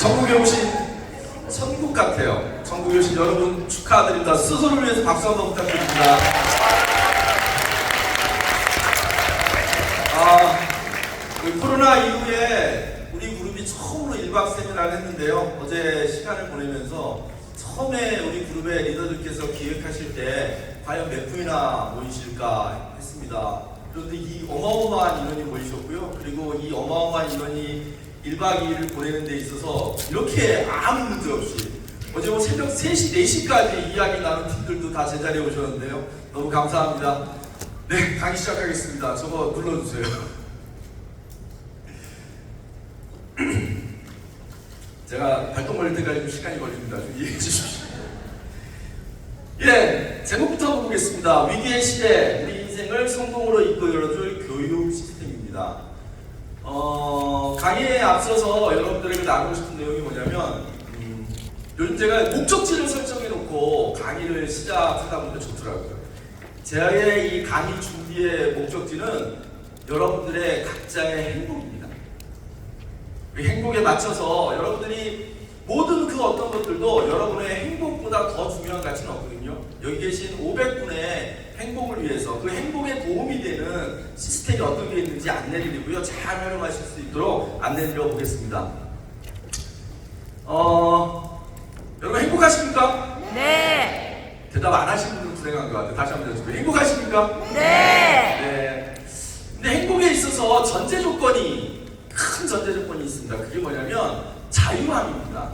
전국에 오신 천국 같아요. 전국에 오신 여러분 축하드립니다. 스스로를 위해서 박수 한번 부탁드립니다. 코로나 이후에 우리 그룹이 처음으로 1박 세미나를 했는데요. 어제 시간을 보내면서 처음에 우리 그룹의 리더들께서 기획하실 때 과연 몇 분이나 모이실까 했습니다. 그런데 이 어마어마한 인원이 모이셨고요. 그리고 이 어마어마한 인원이 1박 2일을 보내는 데 있어서 이렇게 아무 문제 없이 어제 뭐 새벽 3시, 4시까지 이야기 나눈 팀들도 다 제자리에 오셨는데요. 너무 감사합니다. 네, 강의 시작하겠습니다. 저거 눌러주세요. 제가 발동 걸릴 때까지 좀 시간이 걸립니다. 좀 이해해 주십시오. 예, 제목부터 보겠습니다. 위기의 시대, 우리 인생을 성공으로 이끌어줄 교육 시스템입니다. 강의에 앞서서 여러분들에게 나누고 싶은 내용이 뭐냐면 요즘 제가 목적지를 설정해 놓고 강의를 시작하다 보니까 좋더라고요. 제의 이 강의 준비의 목적지는 여러분들의 각자의 행복입니다. 그 행복에 맞춰서 여러분들이 모든 그 어떤 것들도 여러분의 행복보다 더 중요한 가치는 없거든요. 여기 계신 500분의 행복을 위해서 그 행복에 도움이 되는 시스템이 어떤 게 있는지 안내드리고요. 잘 활용하실 수 있도록 안내드려 보겠습니다. 여러분 행복하십니까? 네. 대답 안 하신 분은 불행한 것 같아요. 다시 한번 여쭤볼게요. 행복하십니까? 네. 네. 근데 행복에 있어서 전제 조건이 큰 전제 조건이 있습니다. 그게 뭐냐면 자유함입니다.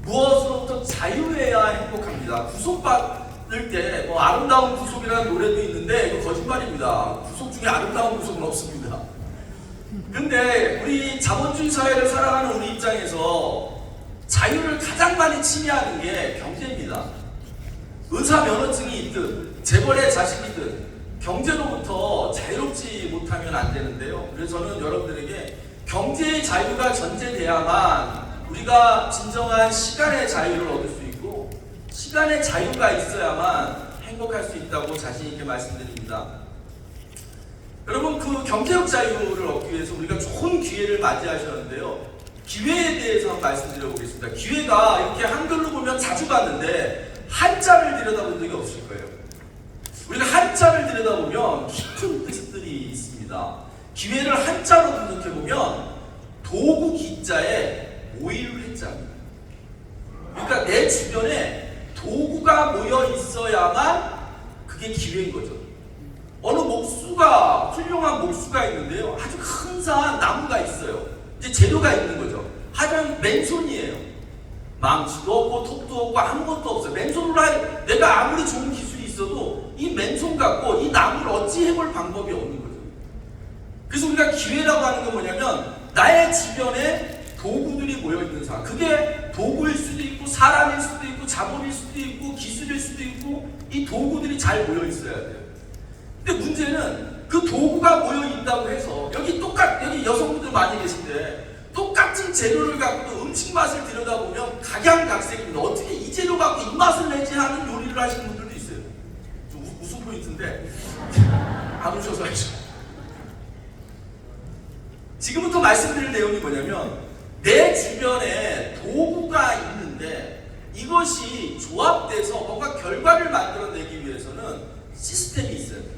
무엇으로부터 자유해야 행복합니다. 구속받을 때 뭐 아름다운 구속이라는 노래도 있는데 이거 거짓말입니다. 구속 중에 아름다운 구속은 없습니다. 근데 우리 자본주의 사회를 살아가는 우리 입장에서 자유를 가장 많이 침해하는 게 경제입니다. 의사 면허증이 있든 재벌의 자식이든 경제로부터 자유롭지 못하면 안 되는데요. 그래서 저는 여러분들에게 경제의 자유가 전제돼야만 우리가 진정한 시간의 자유를 얻을 수 있고 시간의 자유가 있어야만 행복할 수 있다고 자신 있게 말씀드립니다. 여러분 그 경제적 자유를 얻기 위해서 우리가 좋은 기회를 맞이하셨는데요. 기회에 대해서 한번 말씀드려 보겠습니다. 기회가 이렇게 한글로 보면 자주 봤는데 한자를 들여다본 적이 없을 거예요. 우리가 한자를 들여다보면 깊은 뜻들이 있습니다. 기회를 한자로 분석해보면 도구 기자에 모일 회자입니다. 그러니까 내 주변에 도구가 모여 있어야만 그게 기회인 거죠. 어느 목수가 훌륭한 목수가 있는데요. 아주 근사한 나무가 있어요. 이제 재료가 있는 거죠. 하지만 맨손이에요. 망치도 없고 톱도 없고 아무것도 없어요. 맨손으로 내가 아무리 좋은 기술이 있어도 이 맨손 갖고 이 나무를 어찌 해볼 방법이 없는 거죠. 그래서 우리가 기회라고 하는 건 뭐냐면 나의 주변에 도구들이 모여있는 상황. 그게 도구일 수도 있고 사람일 수도 있고 자본일 수도 있고 기술일 수도 있고 이 도구들이 잘 모여있어야 돼요. 근데 문제는 그 도구가 모여있다고 해서 여기 여성분들 많이 계신데 똑같은 재료를 갖고도 음식 맛을 들여다보면 각양각색입니다. 어떻게 이 재료 갖고 이 맛을 내지 하는 요리를 하시는 분들도 있어요. 좀 웃음 포인트인데 안 웃어서 하죠. 지금부터 말씀드릴 내용이 뭐냐면 내 주변에 도구가 있는데 이것이 조합돼서 뭔가 결과를 만들어내기 위해서는 시스템이 있어야 돼요.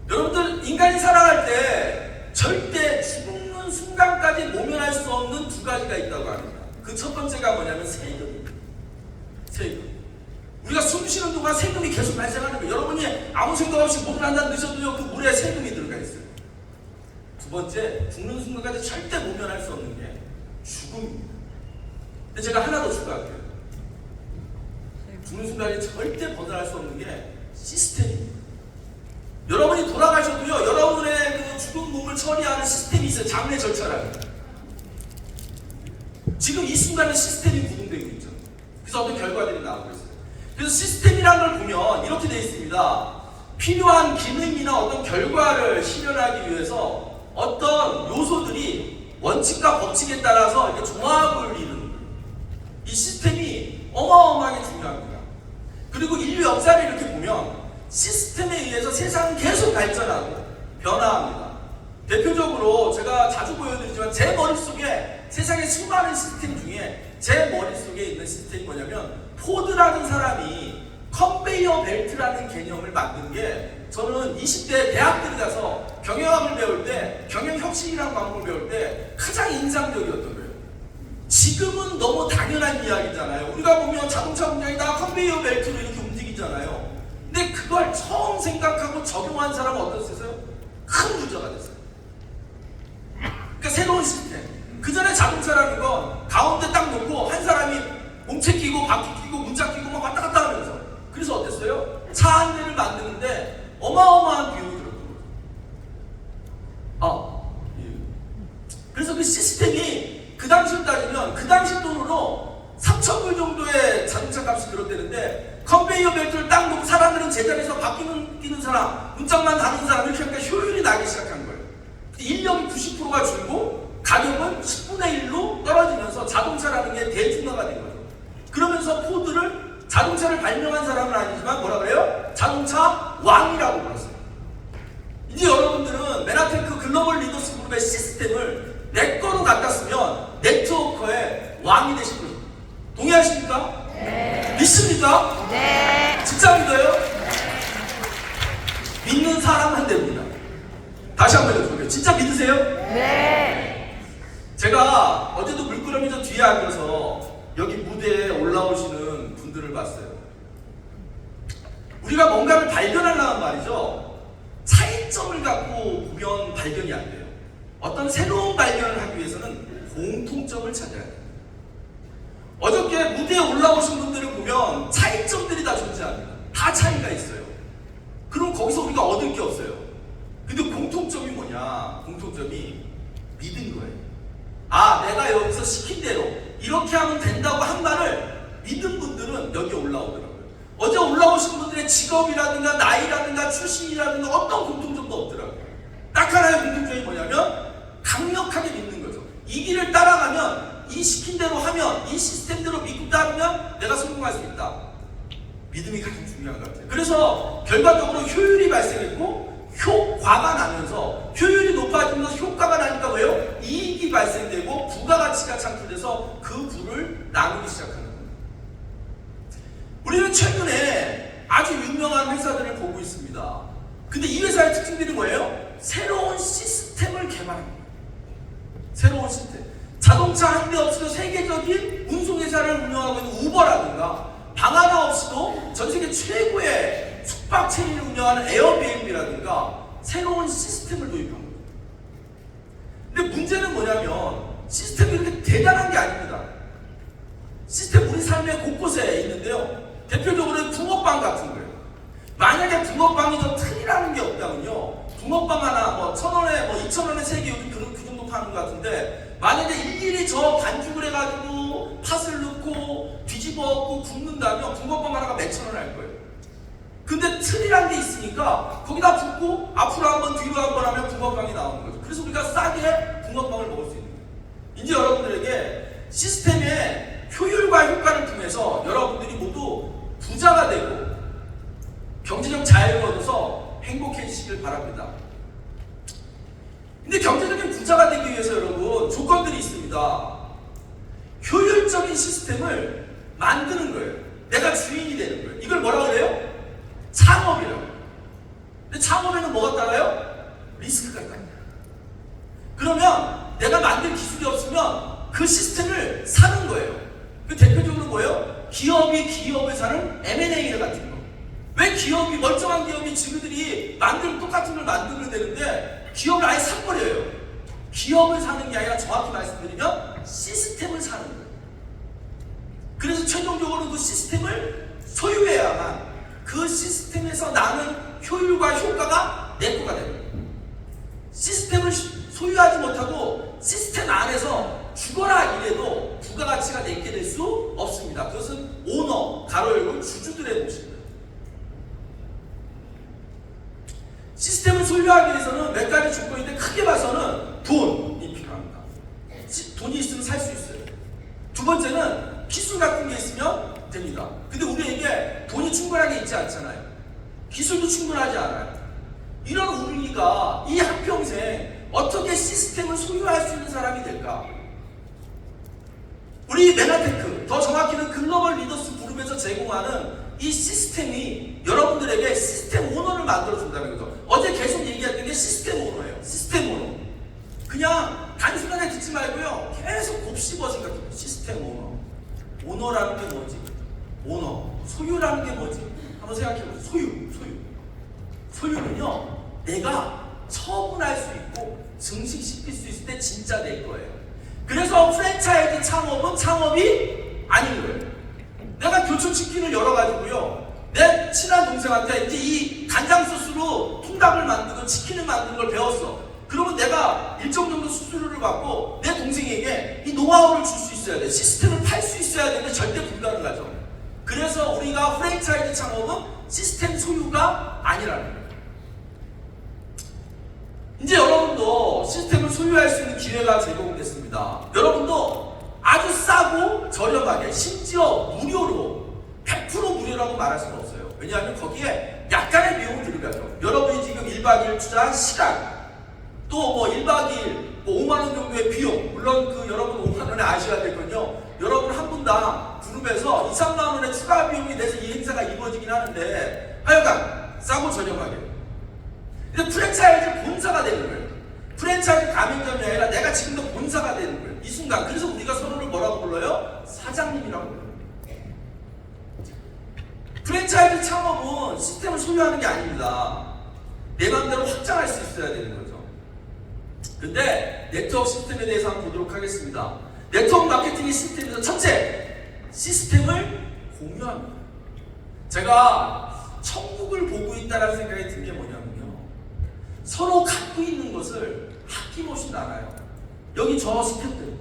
여러분들 인간이 살아갈 때 절대 죽는 순간까지 모면할 수 없는 두 가지가 있다고 합니다. 그 첫 번째가 뭐냐면 세금입니다. 세금. 우리가 숨 쉬는 동안 세금이 계속 발생하는 거예요. 여러분이 아무 생각 없이 물을 한잔 드셔도요 그 물에 세금이 들어가 있어요. 두 번째, 죽는 순간까지 절대 모면할 수 없는 게 죽음입니다. 근데 제가 하나 더 추가할게요. 죽는 순간에 절대 벗어날 수 없는 게 시스템입니다. 여러분이 돌아가셔도요, 여러분의 그 죽은 몸을 처리하는 시스템이 있어요. 장례 절차라는. 지금 이 순간에 시스템이 구동되고 있죠. 그래서 어떤 결과들이 나오고 있어요. 그래서 시스템이라는 걸 보면 이렇게 되어 있습니다. 필요한 기능이나 어떤 결과를 실현하기 위해서 어떤 요소들이 원칙과 법칙에 따라서 이렇게 종합을 이루는 이 시스템이 어마어마하게 중요합니다. 그리고 인류 역사를 이렇게 보면 시스템에 의해서 세상은 계속 발전하고 변화합니다. 대표적으로 제가 자주 보여드리지만 제 머릿속에 세상에 수많은 시스템 중에 제 머릿속에 있는 시스템이 뭐냐면 포드라는 사람이 컨베이어 벨트라는 개념을 만든 게 저는 20대 대학 들어가서 경영학을 배울 때 경영혁신이라는 과목을 배울 때 가장 인상적이었던 거예요. 지금은 너무 당연한 이야기잖아요. 우리가 보면 자동차 공장이 다 컨베이어 벨트로 이렇게 움직이잖아요. 근데 그걸 처음 생각하고 적용한 사람은 어땠어요? 큰 부자가 됐어요. 그러니까 새로운 시스템. 그 전에 자동차라는 건 가운데 딱 놓고 한 사람이 몸체 끼고 바퀴 끼고 문짝 끼고 막 왔다 갔다 하면서, 그래서 어땠어요? 차 한 대를 만드는데 어마어마한 비용이 들었던 거죠. 그래서 그 시스템이 그 당시로 따지면 그 당시 돈으로 3,000불 정도의 자동차 값이 들었대는데 컨베이어 벨트를 딱 놓고 사람들은 제자리에서 바퀴는 끼는 사람, 문짝만 다는 사람 이렇게 하니까 효율이 나기 시작한 거예요. 인력이 90%가 줄고 가격은 10분의 1로 떨어지면서 자동차라는 게 대중화가 된 거죠. 그러면서 포드를 자동차를 발명한 사람은 아니지만 뭐라 그래요? 자동차 왕이라고 불렀어요. 이제 여러분들은 맨하탄 글로벌 리더스 그룹의 시스템을 내 거로 갖다 쓰면 네트워커의 왕이 되실 거예요. 동의하십니까? 네. 믿습니까? 네. 진짜 믿어요? 믿는 사람만 됩니다. 다시 한번 해주세요. 진짜 믿으세요? 네. 제가 어제도 물끄러미 저 뒤에 앉아서 여기 무대에 올라오시는 분들을 봤어요. 우리가 뭔가를 발견하려면 말이죠, 차이점을 갖고 보면 발견이 안 돼요. 어떤 새로운 발견을 하기 위해서는 공통점을 찾아야 돼요. 어저께 무대에 올라오신 분들을 보면 차이점들이 다 존재합니다. 다 차이가 있어요. 그럼 거기서 우리가 얻을 게 없어요. 근데 공통점이 뭐냐? 공통점이 믿은 거예요. 내가 여기서 시킨 대로 이렇게 하면 된다고 한 말을 믿은 분들은 여기 올라오더라고요. 어제 올라오신 분들의 직업이라든가 나이라든가 출신이라든가 어떤 공통점도 없더라고요. 딱 하나의 공통점이 뭐냐면 강력하게 믿는 거죠. 이 길을 따라가면, 이 시킨 대로 하면, 이 시스템대로 믿고 따르면 내가 성공할 수 있다. 믿음이 가장 중요한 것 같아요. 그래서 결과적으로 효율이 발생했고 효과가 나면서, 효율이 높아지면서 효과가 나니까 왜요? 이익이 발생되고 부가가치가 창출돼서 그 부를 나누기 시작하는 겁니다. 우리는 최근에 아주 유명한 회사들을 보고 있습니다. 근데 이 회사의 특징들이 뭐예요? 새로운 시스템을 개발합니다. 새로운 시스템. 자동차 한 대 없이도 세계적인 운송회사를 운영하고 있는 우버라든가, 방 하나 없이도 전 세계 최고의 숙박 체인을 운영하는 에어비앤비라든가 새로운 시스템을 도입한 거예요. 근데 문제는 뭐냐면 시스템이 이렇게 대단한 게 아닙니다. 시스템 우리 삶의 곳곳에 있는데요. 대표적으로 붕어빵 같은 거예요. 만약에 붕어빵이 저 틀이라는 게 없다면요, 붕어빵 하나 1,000원에 2,000원에 3개 요즘 그 정도 파는 것 같은데, 만약에 일일이 저 반죽을 해가지고 팥을 넣고 뒤집어 엎고 굽는다면 붕어빵 하나가 몇천 원 할 거예요. 근데 틀이란 게 있으니까 거기다 붓고 앞으로 한번 뒤로 한번 하면 붕어빵이 나오는 거죠. 그래서 우리가 싸게 붕어빵을 먹을 수 있는 거예요. 이제 여러분들에게 시스템의 효율과 효과를 통해서 여러분들이 모두 부자가 되고 경제적 자유를 얻어서 행복해지시길 바랍니다. 근데 경제적인 부자가 되기 위해서 여러분 조건들이 있습니다. 효율적인 시스템을 만드는 거예요. 내가 주인이 되는 거예요. 이걸 뭐라고 그래요? 창업이라고. 근데 창업에는 뭐가 따라요? 리스크가 따라요. 그러면 내가 만들 기술이 없으면 그 시스템을 사는 거예요. 그 대표적으로 뭐예요? 기업이 기업을 사는 M&A 같은 거. 왜 기업이, 멀쩡한 기업이 지그들이 똑같은 걸 만들면 되는데 기업을 아예 사버려요. 기업을 사는 게 아니라 정확히 말씀드리면 시스템을 사는 거예요. 그래서 최종적으로 그 시스템을 소유해야만 그 시스템에서 나는 효율과 효과가 내 거가 됩니다. 시스템을 소유하지 못하고 시스템 안에서 죽어라 이래도 부가가치가 내게 될 수 없습니다. 그것은 오너, 가로 열고 주주들의 몫입니다. 시스템을 소유하기 위해서는 몇 가지 조건인데 크게 봐서는 돈이 필요합니다. 돈이 있으면 살 수 있어요. 두 번째는 기술 같은 게 있으면 됩니다. 근데 우리에게 돈이 충분하게 있지 않잖아요. 기술도 충분하지 않아요. 이런 우리가 이 한평생 어떻게 시스템을 소유할 수 있는 사람이 될까? 우리 메나테크, 더 정확히는 글로벌 리더스 그룹에서 제공하는 이 시스템이 여러분들에게 시스템 오너를 만들어준다는 거죠. 어제 계속 얘기했던 게 시스템 오너예요. 시스템 오너. 그냥 단순하게 듣지 말고요. 계속 곱씹어진 것 같아요. 시스템 오너. 오너라는 게 뭐지? 오너. 소유라는 게 뭐지? 한번 생각해보세요. 소유. 소유는요, 내가 처분할 수 있고 증식시킬 수 있을 때 진짜 내 거예요. 그래서 프랜차이즈 창업이 아닌 거예요. 내가 교촌치킨을 열어가지고요, 내 친한 동생한테 이제 이 간장 소스로 통닭을 만들고 치킨을 만드는 걸 배웠어. 그러면 내가 일정 정도 수수료를 받고 내 동생에게 이 노하우를 줄 수 있어야 돼. 시스템을 팔 수 있어야 되는데 절대 불가능하죠. 그래서 우리가 프랜차이즈 창업은 시스템 소유가 아니라는 거예요. 이제 여러분도 시스템을 소유할 수 있는 기회가 제공됐습니다. 여러분도 아주 싸고 저렴하게, 심지어 무료로, 100% 무료라고 말할 수는 없어요. 왜냐하면 거기에 약간의 비용을 들어가죠. 여러분이 지금 1박 2일 투자한 시간, 또 뭐 1박 2일 5만원 정도의 비용, 물론 그 여러분 5만원에 아셔야 될 건요, 여러분 한 분당 그룹에서 2, 3만원의 추가 비용이 돼서 이 행사가 이루어지긴 하는데 하여간 싸고 저렴하게. 근데 프랜차이즈 본사가 되는 거예요. 프랜차이즈 가맹점이 아니라 내가 지금도 본사가 되는 거예요. 이 순간. 그래서 우리가 서로를 뭐라고 불러요? 사장님이라고 불러요. 프랜차이즈 창업은 시스템을 소유하는 게 아닙니다. 내 마음대로 확장할 수 있어야 되는 거죠. 근데 네트워크 시스템에 대해서 한번 보도록 하겠습니다. 네트워크 마케팅의 시스템에서 첫째, 시스템을 공유합니다. 제가 천국을 보고 있다는 생각이 든 게 뭐냐면요, 서로 갖고 있는 것을 아낌없이 나눠요. 여기 저 스태프들,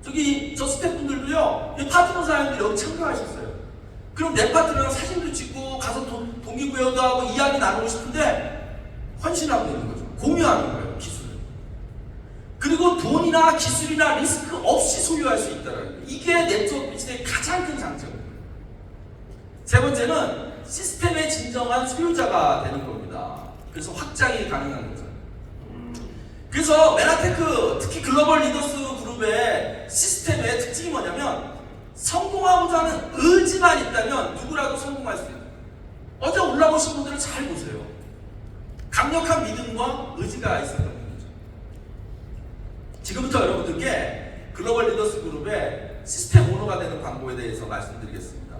저기 저 스태프분들도요, 파트너 사장님들 여기 참가하셨어요. 그럼 내 파트너랑 사진도 찍고 가서 동기부여도 하고 이야기 나누고 싶은데 헌신하고 있는 거죠. 공유하는 거예요, 기술을. 그리고 돈이나 기술이나 리스크 없이 소유할 수 있다는 거예요. 이게 네트워크 비즈니스의 가장 큰 장점이에요. 세 번째는 시스템의 진정한 소유자가 되는 겁니다. 그래서 확장이 가능한 거죠. 그래서 메나테크, 특히 글로벌 리더스 그룹의 시스템의 특징이 뭐냐면, 성공하고자 하는 의지만 있다면 누구라도 성공할 수 있어요. 어제 올라오신 분들을 잘 보세요. 강력한 믿음과 의지가 있었던 분이죠. 지금부터 여러분들께 글로벌 리더스 그룹의 시스템 오너가 되는 방법에 대해서 말씀드리겠습니다.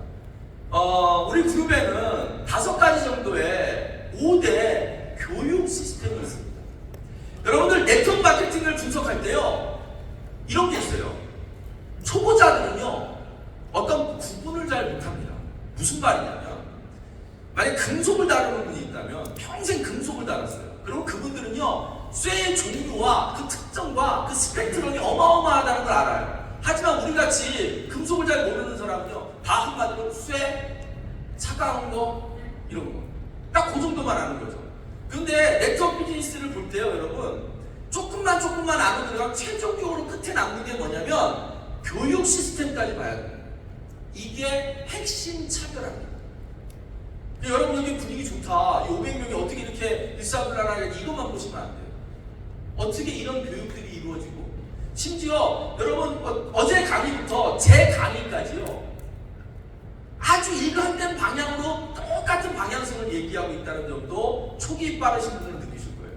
우리 그룹에는 5가지 정도의 5대 교육 시스템이 있습니다. 여러분들 네트워크 마케팅을 분석할 때요, 이런 게 있어요. 초보자들은요, 어떤 구분을 잘 못합니다. 무슨 말이냐면, 만약 금속을 다루는 분이 있다면 평생 금속을 다뤘어요. 그럼 그분들은요, 쇠의 종류와 그 특성과 그 스펙트럼이 어마어마하다는 걸 알아요. 하지만 우리같이 금속을 잘 모르는 사람은요, 다 한마디로 쇠, 차가운 거, 이런 거. 딱 그 정도만 아는 거죠. 근데 네트워크 비즈니스를 볼 때요, 여러분, 조금만 안으로 들어가면 최종적으로 끝에 남는 게 뭐냐면 교육 시스템까지 봐야 돼요. 이게 핵심 차별화입니다. 여러분 여기 분위기 좋다, 500명이 어떻게 이렇게 일사불란하게, 이것만 보시면 안 돼요. 어떻게 이런 교육들이 이루어지고, 심지어 여러분 어제 강의부터 제 강의까지요, 아주 일관된 방향으로 똑같은 방향성을 얘기하고 있다는 점도 초기 빠르신 분들은 느끼실 거예요.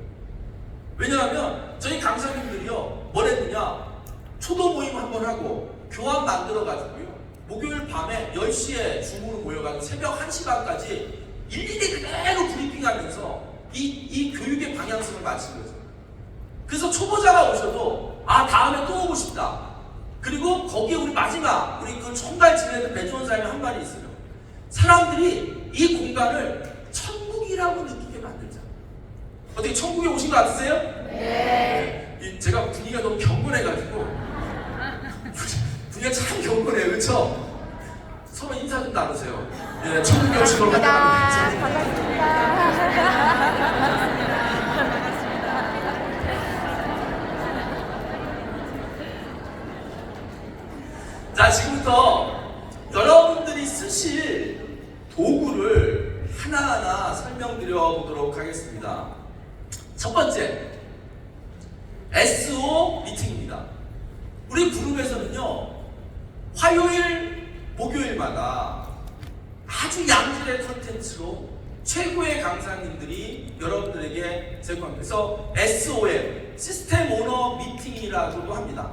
왜냐하면 저희 강사님들이요, 뭘 했느냐, 초도 모임 한번 하고 교환 만들어 가지고요, 목요일 밤에 10시에 줌으로 모여가지고 새벽 1시 반까지 일일이 그대로 브리핑하면서 이 교육의 방향성을 맞춘 거죠. 그래서 초보자가 오셔도 다음에 또 오고 싶다. 그리고 거기에 우리 마지막 우리 그 총괄 지내는 배주원사님이 한 말이 있어요. 사람들이 이 공간을 천국이라고 느끼게 만들자. 어떻게 천국에 오신 거 같으세요? 네. 제가 분위기가 너무 경건해가지고 분위기가 참 경건해요, 그렇죠? 서로 인사 좀 나누세요. 예, 천국에 오신 걸 환영합니다. 반갑습니다. 자, 지금부터 여러분들이 쓰실 도구를 하나하나 설명드려 보도록 하겠습니다. 첫 번째, SO 미팅입니다. 우리 그룹에서는요, 화요일, 목요일마다 아주 양질의 컨텐츠로 최고의 강사님들이 여러분들에게 제공합니다. 그래서 SOM, 시스템 오너 미팅이라고도 합니다.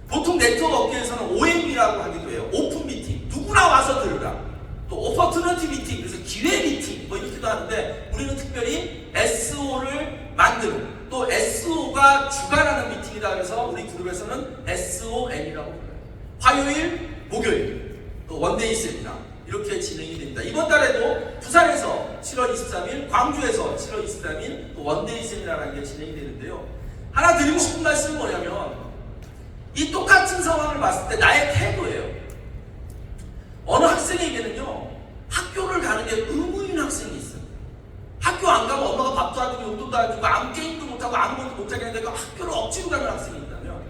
보통 네트워크 업계에서는 OM이라고 하기도 해요. 오픈 미팅, 누구나 와서 들으라. 또 오퍼튜니티 미팅, 그래서 기회 미팅 뭐 이렇게도 하는데, 우리는 특별히 SO를 만드는, 또 SO가 주관하는 미팅이다 그래서 우리 그룹에서는 SOM이라고 불러요. 화요일, 목요일, 또 원데이 세미나 이렇게 진행이 됩니다. 이번 달에도 부산에서 7월 23일, 광주에서 7월 23일 또 원데이 세미나라는 게 진행이 되는데요. 하나 드리고 싶은 말씀은 뭐냐면, 이 똑같은 상황을 봤을 때 나의 태도예요. 어느 학생에게는요, 학교를 가는 게 의무인 학생이 있어요. 학교 안 가면 엄마가 밥도 안 주고 용돈도 안 주고 아무 게임도 못하고 아무것도 못하게 하는데 그 학교를 억지로 가는 학생이 있다면,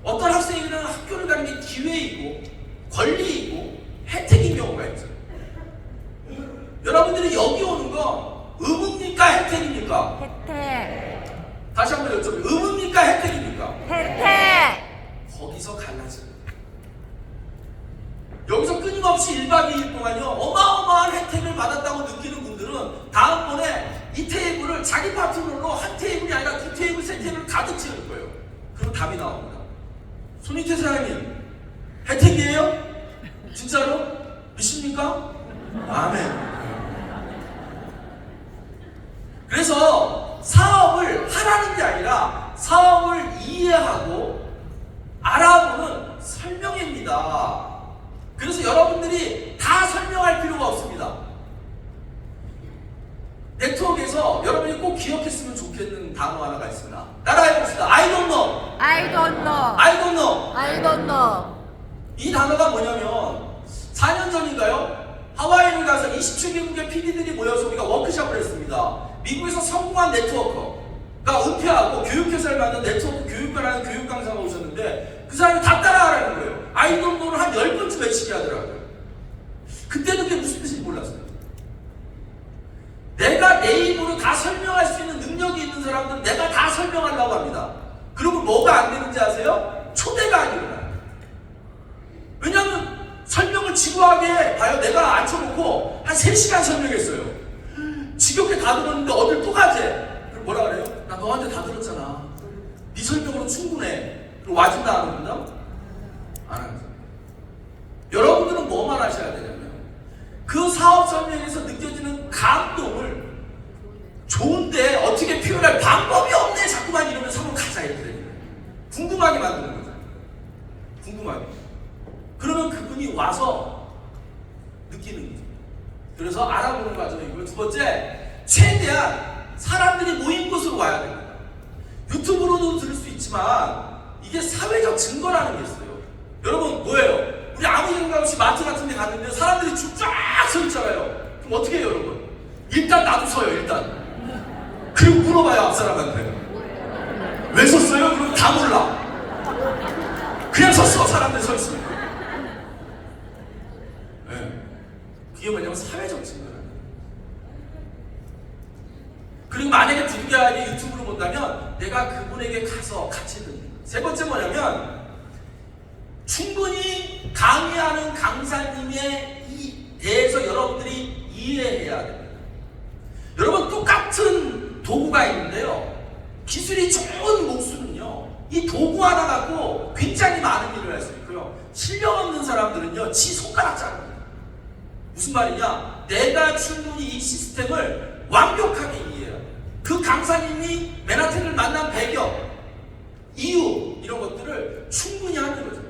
어떤 학생에게는 학교를 가는 게 기회이고 권리이고 혜택인 경우가 있죠. 여러분들이 여기 오는 건 의무입니까? 혜택입니까? 혜택. 다시 한번 여쭤봐요. 의무입니까? 혜택입니까? 혜택. 거기서 갈라져요. 여기서 끊임없이 1박 2일 동안요, 어마어마한 혜택을 받았다고 느끼는 분들은 다음번에 이 테이블을 자기 파트너로 한 테이블이 아니라 두 테이블, 세 테이블 가득 채울 거예요. 그럼 답이 나옵니다. 손희태 사장님, 혜택이에요? 진짜로? 믿습니까? 아멘. 그래서 사업을 하라는 게 아니라 사업을 이해하고 알아보는 설명입니다. 그래서 여러분들이 다 설명할 필요가 없습니다. 네트워크에서 여러분이 꼭 기억했으면 좋겠는 단어 하나가 있습니다. 따라해봅시다. I don't know. I don't know. I don't know. I don't know. 이 단어가 뭐냐면, 4년 전인가요? 하와이를 가서 27개국의 PD들이 모여서 우리가 워크숍을 했습니다. 미국에서 성공한 네트워커가 은폐하고 교육회사를 만든 네트워크 교육과라는 교육 강사가 오셨는데, 그 사람이 다 따라하라는 거예요. I don't know를 한 10번쯤 외치게 하더라고요. 그때는 그게 무슨 뜻인지 몰랐어요. 내가 내 입으로 다 설명할 수 있는 능력이 있는 사람들은 내가 다 설명하려고 합니다. 그러면 뭐가 안 되는지 아세요? 초대가 안 일어나요. 왜냐하면 설명을 지루하게 봐요. 내가 앉혀놓고 한 3시간 설명했어요. 지겹게 다 들었는데 어딜 또 가재? 그럼 뭐라 그래요? 나 너한테 다 들었잖아. 네 설명으로 충분해. 그럼 와준다 안 와준다? 안 하죠. 여러분들은 뭐만 하셔야 되냐면, 그 사업 설명에서 느껴지는 감동을 좋은데 어떻게 표현할 방법이 없네 자꾸만 이러면 한번 가자 이렇게 되는 거예요. 궁금하게 만드는 거죠. 궁금하게. 그러면 그분이 와서 느끼는 거죠. 그래서 알아보는 과정이고요. 두 번째, 최대한 사람들이 모인 곳으로 와야 됩니다. 유튜브로도 들을 수 있지만 이게 사회적 증거라는 게 있어요. 여러분 뭐예요? 우리 아무 생각 없이 마트 같은 데 갔는데 사람들이 쭉 쫙 서 있잖아요. 그럼 어떻게 해요, 여러분? 일단 나도 서요, 일단. 그리고 물어봐요, 앞 사람한테. 왜 섰어요? 그럼 다 몰라. 그냥 섰어, 사람들이 서 있으면. 네. 그게 뭐냐면 사회적 증거라는 거예요. 그리고 만약에 누군가에게 유튜브로 본다면 내가 그분에게 가서 같이 듣는 거예요. 세 번째 뭐냐면, 충분히 강의하는 강사님에 대해서 여러분들이 이해해야 됩니다. 여러분, 똑같은 도구가 있는데요, 기술이 좋은 목수는요, 이 도구 하나 갖고 굉장히 많은 일을 할 수 있고요, 실력 없는 사람들은요, 지 손가락 자릅니다. 무슨 말이냐? 내가 충분히 이 시스템을 완벽하게 이해해야 돼요. 그 강사님이 맨하탄을 만난 배경, 이유, 이런 것들을 충분히 하는 거죠.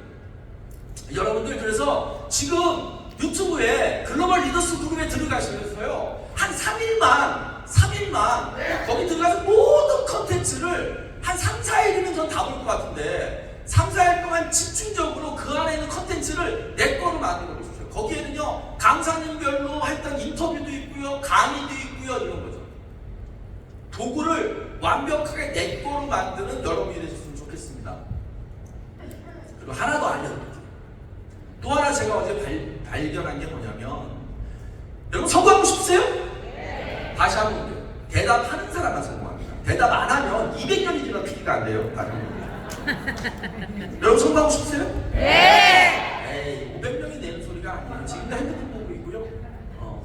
여러분들, 그래서 지금 유튜브에 글로벌 리더스 그룹에 들어가시면서요, 한 3일만 거기 들어가서 모든 컨텐츠를 한 3, 4일이면 전 다 볼 것 같은데 3, 4일 동안 집중적으로 그 안에 있는 컨텐츠를 내 거로 만들어 보십시오. 거기에는요, 강사님별로 했던 인터뷰도 있고요, 강의도 있고요, 이런 거죠. 도구를 완벽하게 내 거로 만드는 여러분이 되셨으면 좋겠습니다. 그리고 하나 더 알려드릴게요. 또 하나 제가 어제 발견한 게 뭐냐면, 여러분 성공하고 싶으세요? 네. 다시 한번 볼게요. 대답하는 사람만 성공합니다. 대답 안 하면 200년이 지나 PD가 안 돼요. 여러분 성공하고 싶으세요? 네. 에이,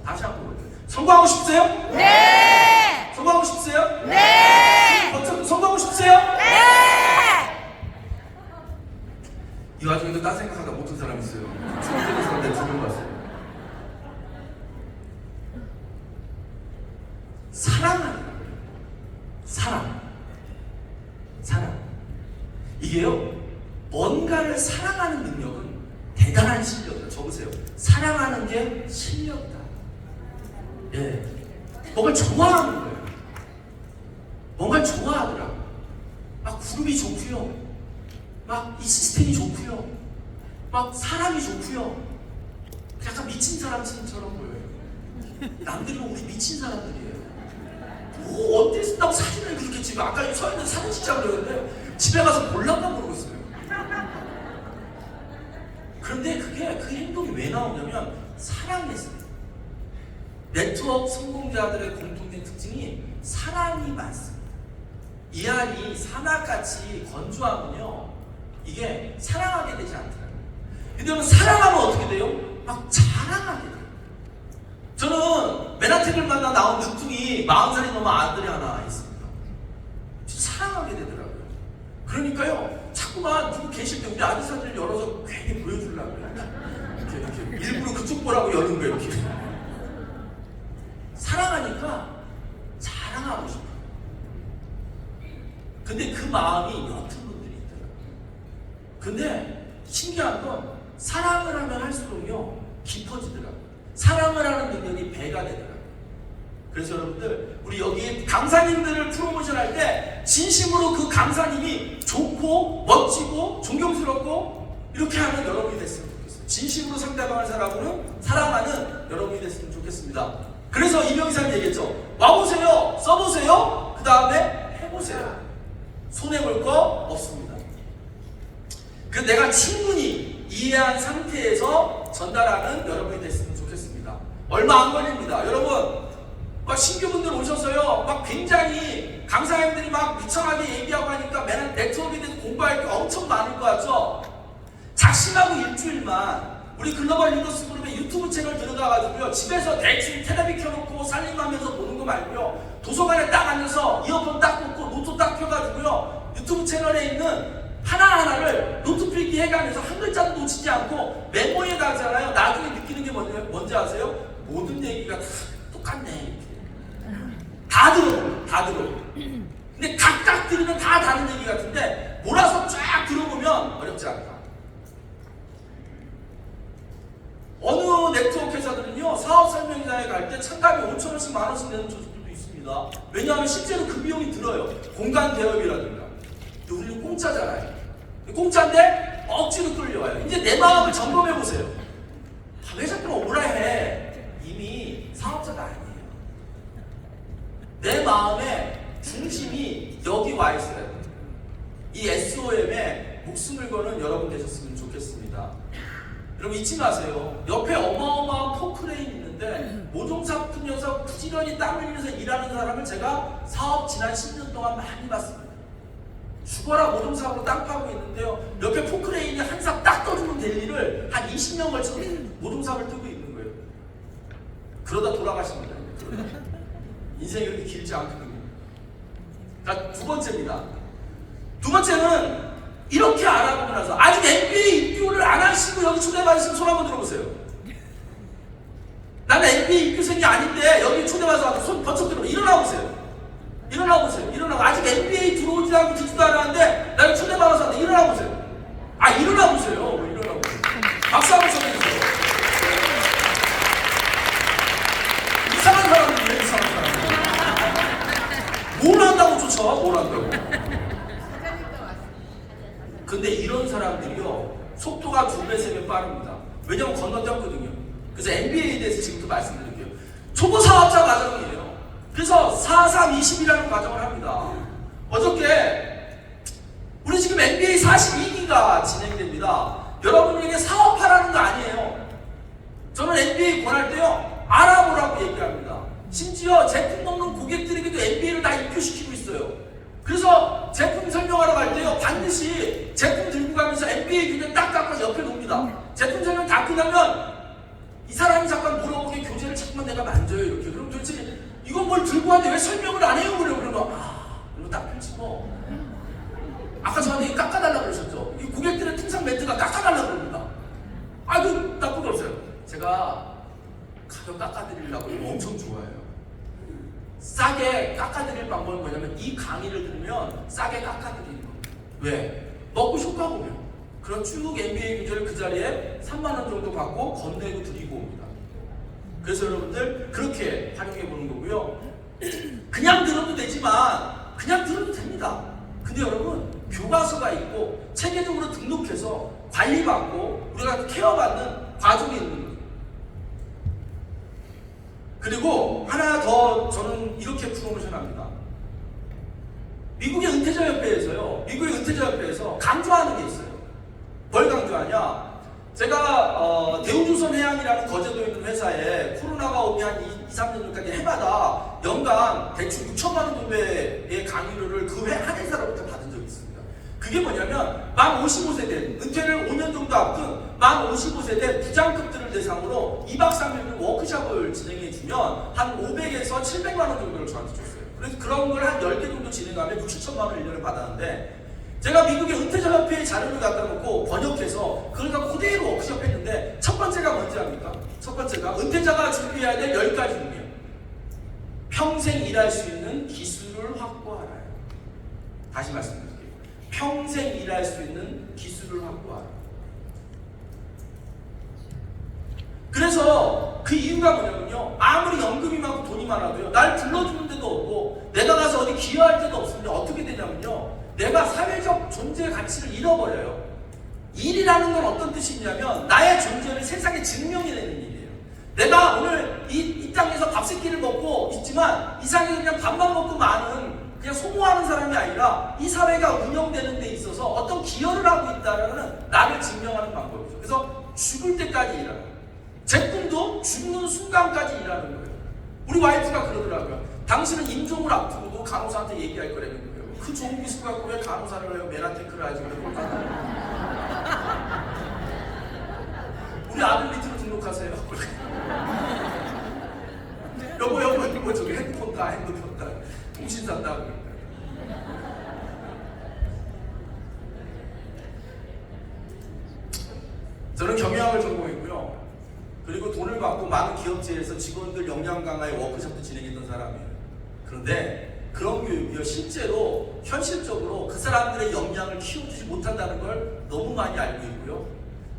다시 한번 볼게요. 성공하고 싶으세요? 네. 성공하고 싶으세요? 네. 성공하고 싶으세요? 네. 이 와중에도 딴 생각하다 못한 사람 있어요. 성공하는 사람들 2명 봤어요. 사랑하는 거예요. 사랑. 이게요, 뭔가를 사랑하는 능력은 대단한 실력이다. 적으세요. 사랑하는 게 실력이다. 예. 뭔가 좋아하는 거예요. 뭔가 좋아하더라. 막 그룹이 좋고요. 막 이 시스템이 좋고요. 막 사람이 좋고요. 약간 미친 사람처럼 보여요. 남들이 우리 미친 사람들이에요. 뭐 어디 쓴다고 사진을 그렇게 찍어? 아까 서 있는 사진 찍자고 그러는데 집에 가서 볼란가 모르겠어요. 그런데 그 행동이 왜 나오냐면 사랑에서. 네트워크 성공자들의 공통된 특징이 사랑이 많습니다. 이 안이 사막같이 건조하면요, 이게 사랑하게 되지 않더라고요. 근데 사랑하면 어떻게 돼요? 막 자랑하게 돼요. 저는 맨하튼을 만나 나온 늦둥이 40살이 넘은 아들이 하나 있습니다. 사랑하게 되더라고요. 그러니까요, 자꾸만 누구 계실 때 우리 아들 사진을 열어서 괜히 보여주려고요. 이렇게 일부러 그쪽 보라고 여는 거예요. 이렇게. 사랑하니까 자랑하고 싶어요. 근데 그 마음이 옅은 분들이 있더라고요. 근데 신기한 건 사랑을 하면 할수록요, 깊어지더라고요. 사랑을 하는 능력이 배가 되더라고요. 그래서 여러분들, 우리 여기 강사님들을 프로모션 할 때 진심으로 그 강사님이 좋고 멋지고 존경스럽고 이렇게 하는 여러분이 됐으면 좋겠어요. 진심으로 상대방을 사랑하는 여러분이 됐으면 좋겠습니다. 그래서 이명희사님 얘기했죠. 와보세요, 써보세요, 그 다음에 해보세요. 손해볼 거 없습니다. 그 내가 충분히 이해한 상태에서 전달하는 여러분이 됐으면 좋겠습니다. 얼마 안 걸립니다. 여러분, 막 신규분들 오셔서요, 막 굉장히 강사님들이 막 미쳐나게 얘기하고 하니까 맨날 네트워크에 대해서 공부할 게 엄청 많을 것 같죠? 작심하고 일주일만 우리 글로벌 리더스 그룹의 유튜브 채널 들어가가지고요, 집에서 대충 텔레비 켜놓고 살림하면서 보는 거 말고요, 도서관에 딱 앉아서 이어폰 딱 꽂고 노트 딱 펴가지고요, 유튜브 채널에 있는 하나하나를 노트 필기 해가면서 한 글자도 놓치지 않고 메모해 가잖아요. 나중에 느끼는 게 뭔지 아세요? 모든 얘기가 다 똑같네. 이렇게. 다 들어요. 근데 각각 들으면 다 다른 얘기 같은데 몰아서 쫙 들어보면 어렵지 않다. 어느 네트워크 회사들은요, 사업 설명회에 갈 때 참가비 5,000원씩 10,000원씩 내는 조직들도 있습니다. 왜냐하면 실제로 그 비용이 들어요. 공간 대여비라든가. 우리는 공짜잖아요. 공짜인데 억지로 끌려와요. 이제 내 마음을 점검해보세요. 왜 자꾸 오라 해? 이미 사업자가 아니에요. 내 마음의 중심이 여기 와 있어요. 이 SOM에 목숨을 거는 여러분 되셨으면 좋겠습니다. 여러분 잊지 마세요. 옆에 어마어마한 포크레인 있는데 모종삽 녀석 부지런히 땀 흘리면서 일하는 사람을 제가 사업 지난 10년 동안 많이 봤습니다. 죽어라 모종삽으로 땅 파고 있는데요, 옆에 포크레인이 한 삽 딱 떠주면 될 일을 한 20년 걸쳐서 모종삽을 뜨고 있는 거예요. 그러다 돌아가십니다. 인생이 그렇게 길지 않거든요. 자, 두 번째입니다. 두 번째는 이렇게 알아보고 나서 아직 MBA 입교를 안 하시고 여기 초대받으시면 손 한번 들어보세요. 나는 MBA 입교생이 아닌데 여기 초대받아서 손 번쩍 들어. 일어나보세요. 일어나고 아직 MBA 들어오지 않고 듣지도 않았는데 나를 초대받아서 왔는데 일어나보세요. 일어나보세요. 일어나보세요. 박수 한번 쳐주세요. 이상한 사람들이에요. 이상한 사람들. 뭘 한다고 쫓아? 뭘 한다고? 근데 이런 사람들이요, 속도가 2배, 3배 빠릅니다. 왜냐면 건너뛰었거든요. 그래서 MBA에 대해서 지금부터 말씀드릴게요. 초보 사업자 과정이에요. 그래서 4-3-20이라는 과정을 합니다. 어저께 우리 지금 MBA 42기가 진행됩니다. 여러분에게 사업하라는 거 아니에요. 저는 MBA 권할 때요, 알아보라고 얘기합니다. 심지어 제품 먹는 고객들에게도 MBA를 다 입교시키고 있어요. 그래서 제품 설명하러 갈 때요, 반드시 제품 들고 가면서 MBA 균열 딱 깎아서 옆에 놓습니다. 제품 설명 다 끝나면 이 사람이 잠깐 물어보게 교재를 자꾸만 내가 만져요 이렇게. 그럼 도대체 이건 뭘 들고 왔는데 왜 설명을 안 해요? 그러면 이거 딱 펼치고 아까 저한테 깎아달라고 그러셨죠? 이 고객들의 통상 멘트가 깎아달라고 그럽니다. 그 나쁜 거 없어요. 제가 가격 깎아드리려고 이거 엄청 좋아해요. 싸게 깎아드릴 방법은 뭐냐면 이 강의를 들으면 싸게 깎아드리는 거예요. 왜? 먹고 효과 보면. 그럼 쭉 MBA 교재를 그 자리에 3만 원 정도 받고 건네고 드리고 옵니다. 그래서 여러분들 그렇게 활용해 보는 거고요. 그냥 들어도 되지만 그냥 들어도 됩니다. 근데 여러분 교과서가 있고 체계적으로 등록해서 관리받고 우리가 케어받는 과정이 있는 거예요. 그리고 하나 더 저는 이렇게 프로모션합니다. 미국의 은퇴자협회에서요. 미국의 은퇴자협회에서 강조하는 게 있어요. 뭘 강조하냐? 제가 대우조선해양이라는 거제도에 있는 회사에 코로나가 오기 한 2, 3년 전까지 해마다 연간 대충 6천만 원 정도의 강의료를 그 한 회사로부터 받은 적이 있습니다. 그게 뭐냐면 만 55세 된 은퇴를 5년 정도 앞둔 만 55세 된 부장급들을 대상으로 2박 3일 워크숍을 진행해주면 한 500에서 700만 원 정도를 저한테 줬어요. 그래서 그런 걸 한 10개 정도 진행하면 6, 7천만 원 1년을 받았는데 제가 미국의 은퇴자협회의 자료를 갖다 놓고 번역해서 그걸 갖고 그대로 워크숍 했는데 첫 번째가 뭔지 압니까? 첫 번째가 은퇴자가 준비해야 될 10가지 중이에요. 평생 일할 수 있는 기술을 확보하라. 다시 말씀드릴게요. 평생 일할 수 있는 기술을 확보하라. 그래서 그 이유가 뭐냐면요. 아무리 연금이 많고 돈이 많아도요. 날 불러주는 데도 없고 내가 가서 어디 기여할 데도 없으면 어떻게 되냐면요. 내가 사회적 존재 가치를 잃어버려요. 일이라는 건 어떤 뜻이냐면 나의 존재를 세상에 증명해내는 일이에요. 내가 오늘 이 땅에서 밥 세끼를 먹고 있지만 이상하게 그냥 밥만 먹고 마는 그냥 소모하는 사람이 아니라 이 사회가 운영되는 데 있어서 어떤 기여를 하고 있다는 나를 증명하는 방법이죠. 그래서 죽을 때까지 일하는 거예요. 제 꿈도 죽는 순간까지 일하는 거예요. 우리 와이프가 그러더라고요. 당신은 임종을 앞두고도 간호사한테 얘기할 거라는 거예요. 그 좋은 기술 갖고 왜 간호사를 해요? 메라테크를 하지 왜 우리 아들 밑으로 등록하세요. 여보 이거 저기 핸드폰 다 통신 산다. 저는 경영학을 전공했고요. 그리고 돈을 받고 많은 기업체에서 직원들 역량 강화의 워크숍도 진행했던 사람이에요. 그런데 그런 교육이요. 실제로 현실적으로 그 사람들의 역량을 키워주지 못한다는 걸 너무 많이 알고 있고요.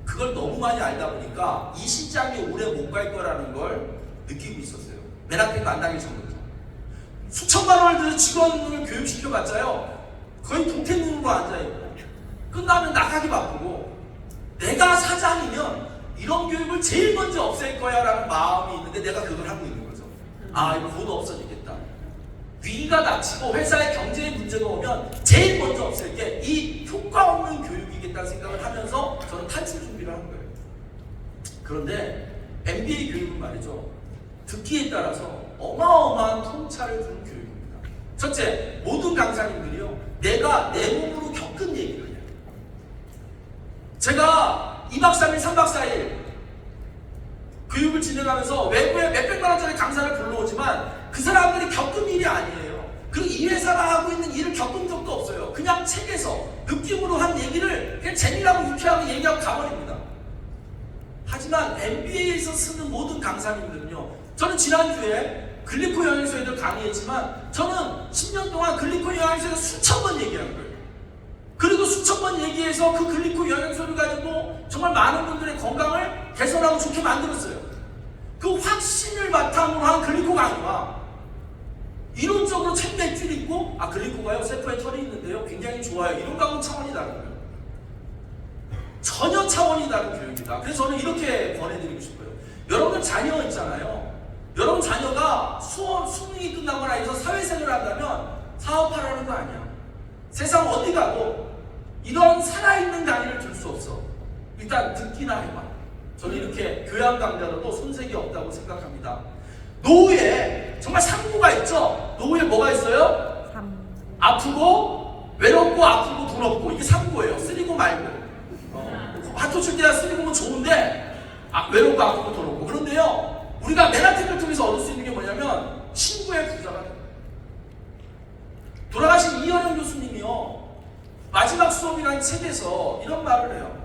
그걸 너무 많이 알다 보니까 이 시장이 오래 못 갈 거라는 걸 느끼고 있었어요. 메라테크 안 당기 전부터. 수천만 원을 들여 직원을 교육시켜봤자요. 거의 동태눈으로 앉아있고 끝나면 나가기 바쁘고 내가 사장이면 이런 교육을 제일 먼저 없앨 거야 라는 마음이 있는데 내가 그걸 하고 있는 거죠. 이거 곧 없어지겠다. 위기가 닥치고 회사의 경제에 문제가 오면 제일 먼저 없앨 게 이 효과 없는 교육이겠다는 생각을 하면서 저는 탈출 준비를 한 거예요. 그런데 MBA 교육은 말이죠. 듣기에 따라서 어마어마한 통찰을 주는 교육입니다. 첫째, 모든 강사님들이요. 내가 내 몸으로 겪은 얘기를 해요. 제가 2박 3일, 3박 4일 교육을 진행하면서 외부에 몇백만 원짜리 강사를 불러오지만 그 사람들이 겪은 일이 아니에요. 그리고 이 회사가 하고 있는 일을 겪은 적도 없어요. 그냥 책에서 느낌으로 한 얘기를 그냥 재미나고 유쾌하게 얘기하고 가버립니다. 하지만 MBA에서 쓰는 모든 강사님들은요. 저는 지난주에 글리코 영양소에도 강의했지만 저는 10년 동안 글리코 영양소에서 수천 번 얘기한 거예요. 그리고 수천 번 얘기해서 그 글리코 영양소를 가지고 정말 많은 분들의 건강을 개선하고 좋게 만들었어요. 그 확신을 바탕으로 한 글리코 강의와 이론적으로 책 몇 줄 읽고 글리코가요 세포에 털이 있는데요 굉장히 좋아요 이런 거하고는 차원이 다른 거예요. 전혀 차원이 다른 교육이다. 그래서 저는 이렇게 권해드리고 싶어요. 여러분 자녀 있잖아요. 여러분 자녀가 수능이 끝나거나 해서 사회생활을 한다면 사업하라는 거 아니야. 세상 어디 가도 이런 살아있는 강의를 줄 수 없어. 일단 듣기나 해봐. 저는 이렇게 교양 강좌로도 손색이 없다고 생각합니다. 노후에 정말 상부가 있죠. 노후에 뭐가 있어요? 아프고 외롭고 아프고 돈 없고 이게 상부예요. 쓰리고 말고. 화투 칠 때야 쓰리고면 좋은데 외롭고 아프고 더럽고. 그런데요, 우리가 메나텍을 통해서 얻을 수 있는 게 뭐냐면 친구의 부자가 돼요. 돌아가신 이현영 교수님이요, 마지막 수업이라는 책에서 이런 말을 해요.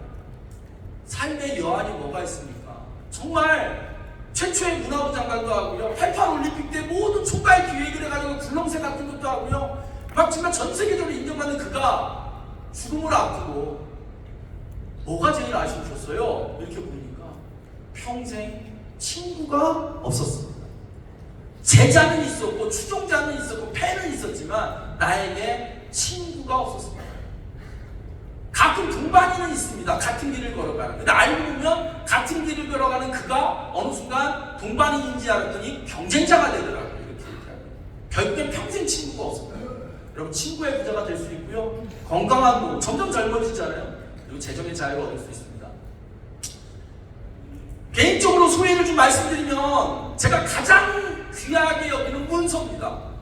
삶의 여한이 뭐가 있습니까? 정말 최초의 문화부 장관도 하고요, 88 올림픽 때 모든 총괄 기획을 해가지고 굴렁쇠 같은 것도 하고요, 막 정말 전 세계적으로 인정받는 그가 죽음을 앞두고 뭐가 제일 아쉬우셨어요? 이렇게 보니까 평생 친구가 없었습니다. 제자는 있었고 추종자는 있었고 팬은 있었지만 나에게 친구가 없었습니다. 가끔 동반인은 있습니다. 같은 길을 걸어가는. 근데 알고 보면 같은 길을 걸어가는 그가 어느 순간 동반인인지 알았더니 경쟁자가 되더라고요. 이렇게 얘기하면. 결국엔 평생 친구가 없습니다. 여러분, 친구의 부자가 될 수 있고요, 건강한 몸, 점점 젊어지잖아요. 그리고 재정의 자유를 얻을 수 있습니다. 개인적으로 소회를 좀 말씀드리면 제가 가장 귀하게 여기는 문서입니다.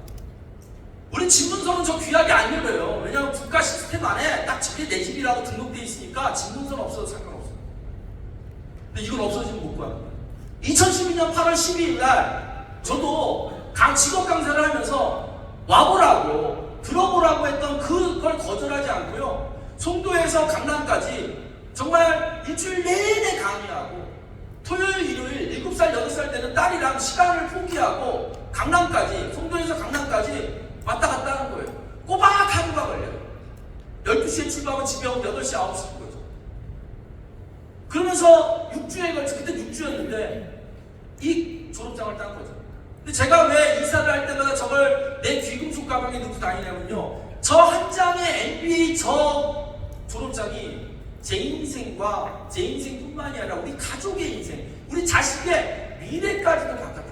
우리 집문서는 저 귀하게 안 열어요. 왜냐하면 국가 시스템 안에 딱 저게 내 집이라고 등록되어 있으니까 집문서는 없어도 상관없어요. 근데 이건 없어지면 못 구하는 거예요. 2012년 8월 12일 날 저도 직업 강사를 하면서 와보라고 들어보라고 했던 그걸 거절하지 않고요, 송도에서 강남까지 정말 일주일 내내 강의하고 토요일 일요일 7살 8살 되는 딸이랑 시간을 포기하고 강남까지, 송도에서 강남까지 왔다 갔다 하는 거예요. 꼬박 하루가 걸려요. 12시에 출발하면 집에 오면 8시 9시인 거죠. 그러면서 6주에 걸쳐, 그때 6주였는데 이 졸업장을 딴 거죠. 근데 제가 왜 이사를 할 때마다 저걸 내 귀금속 가방에 넣고 다니냐면요, 저 한 장의 MBA 저 졸업장이 제 인생과 제 인생뿐만이 아니라 우리 가족의 인생, 우리 자식의 미래까지도 바꿔달라고요.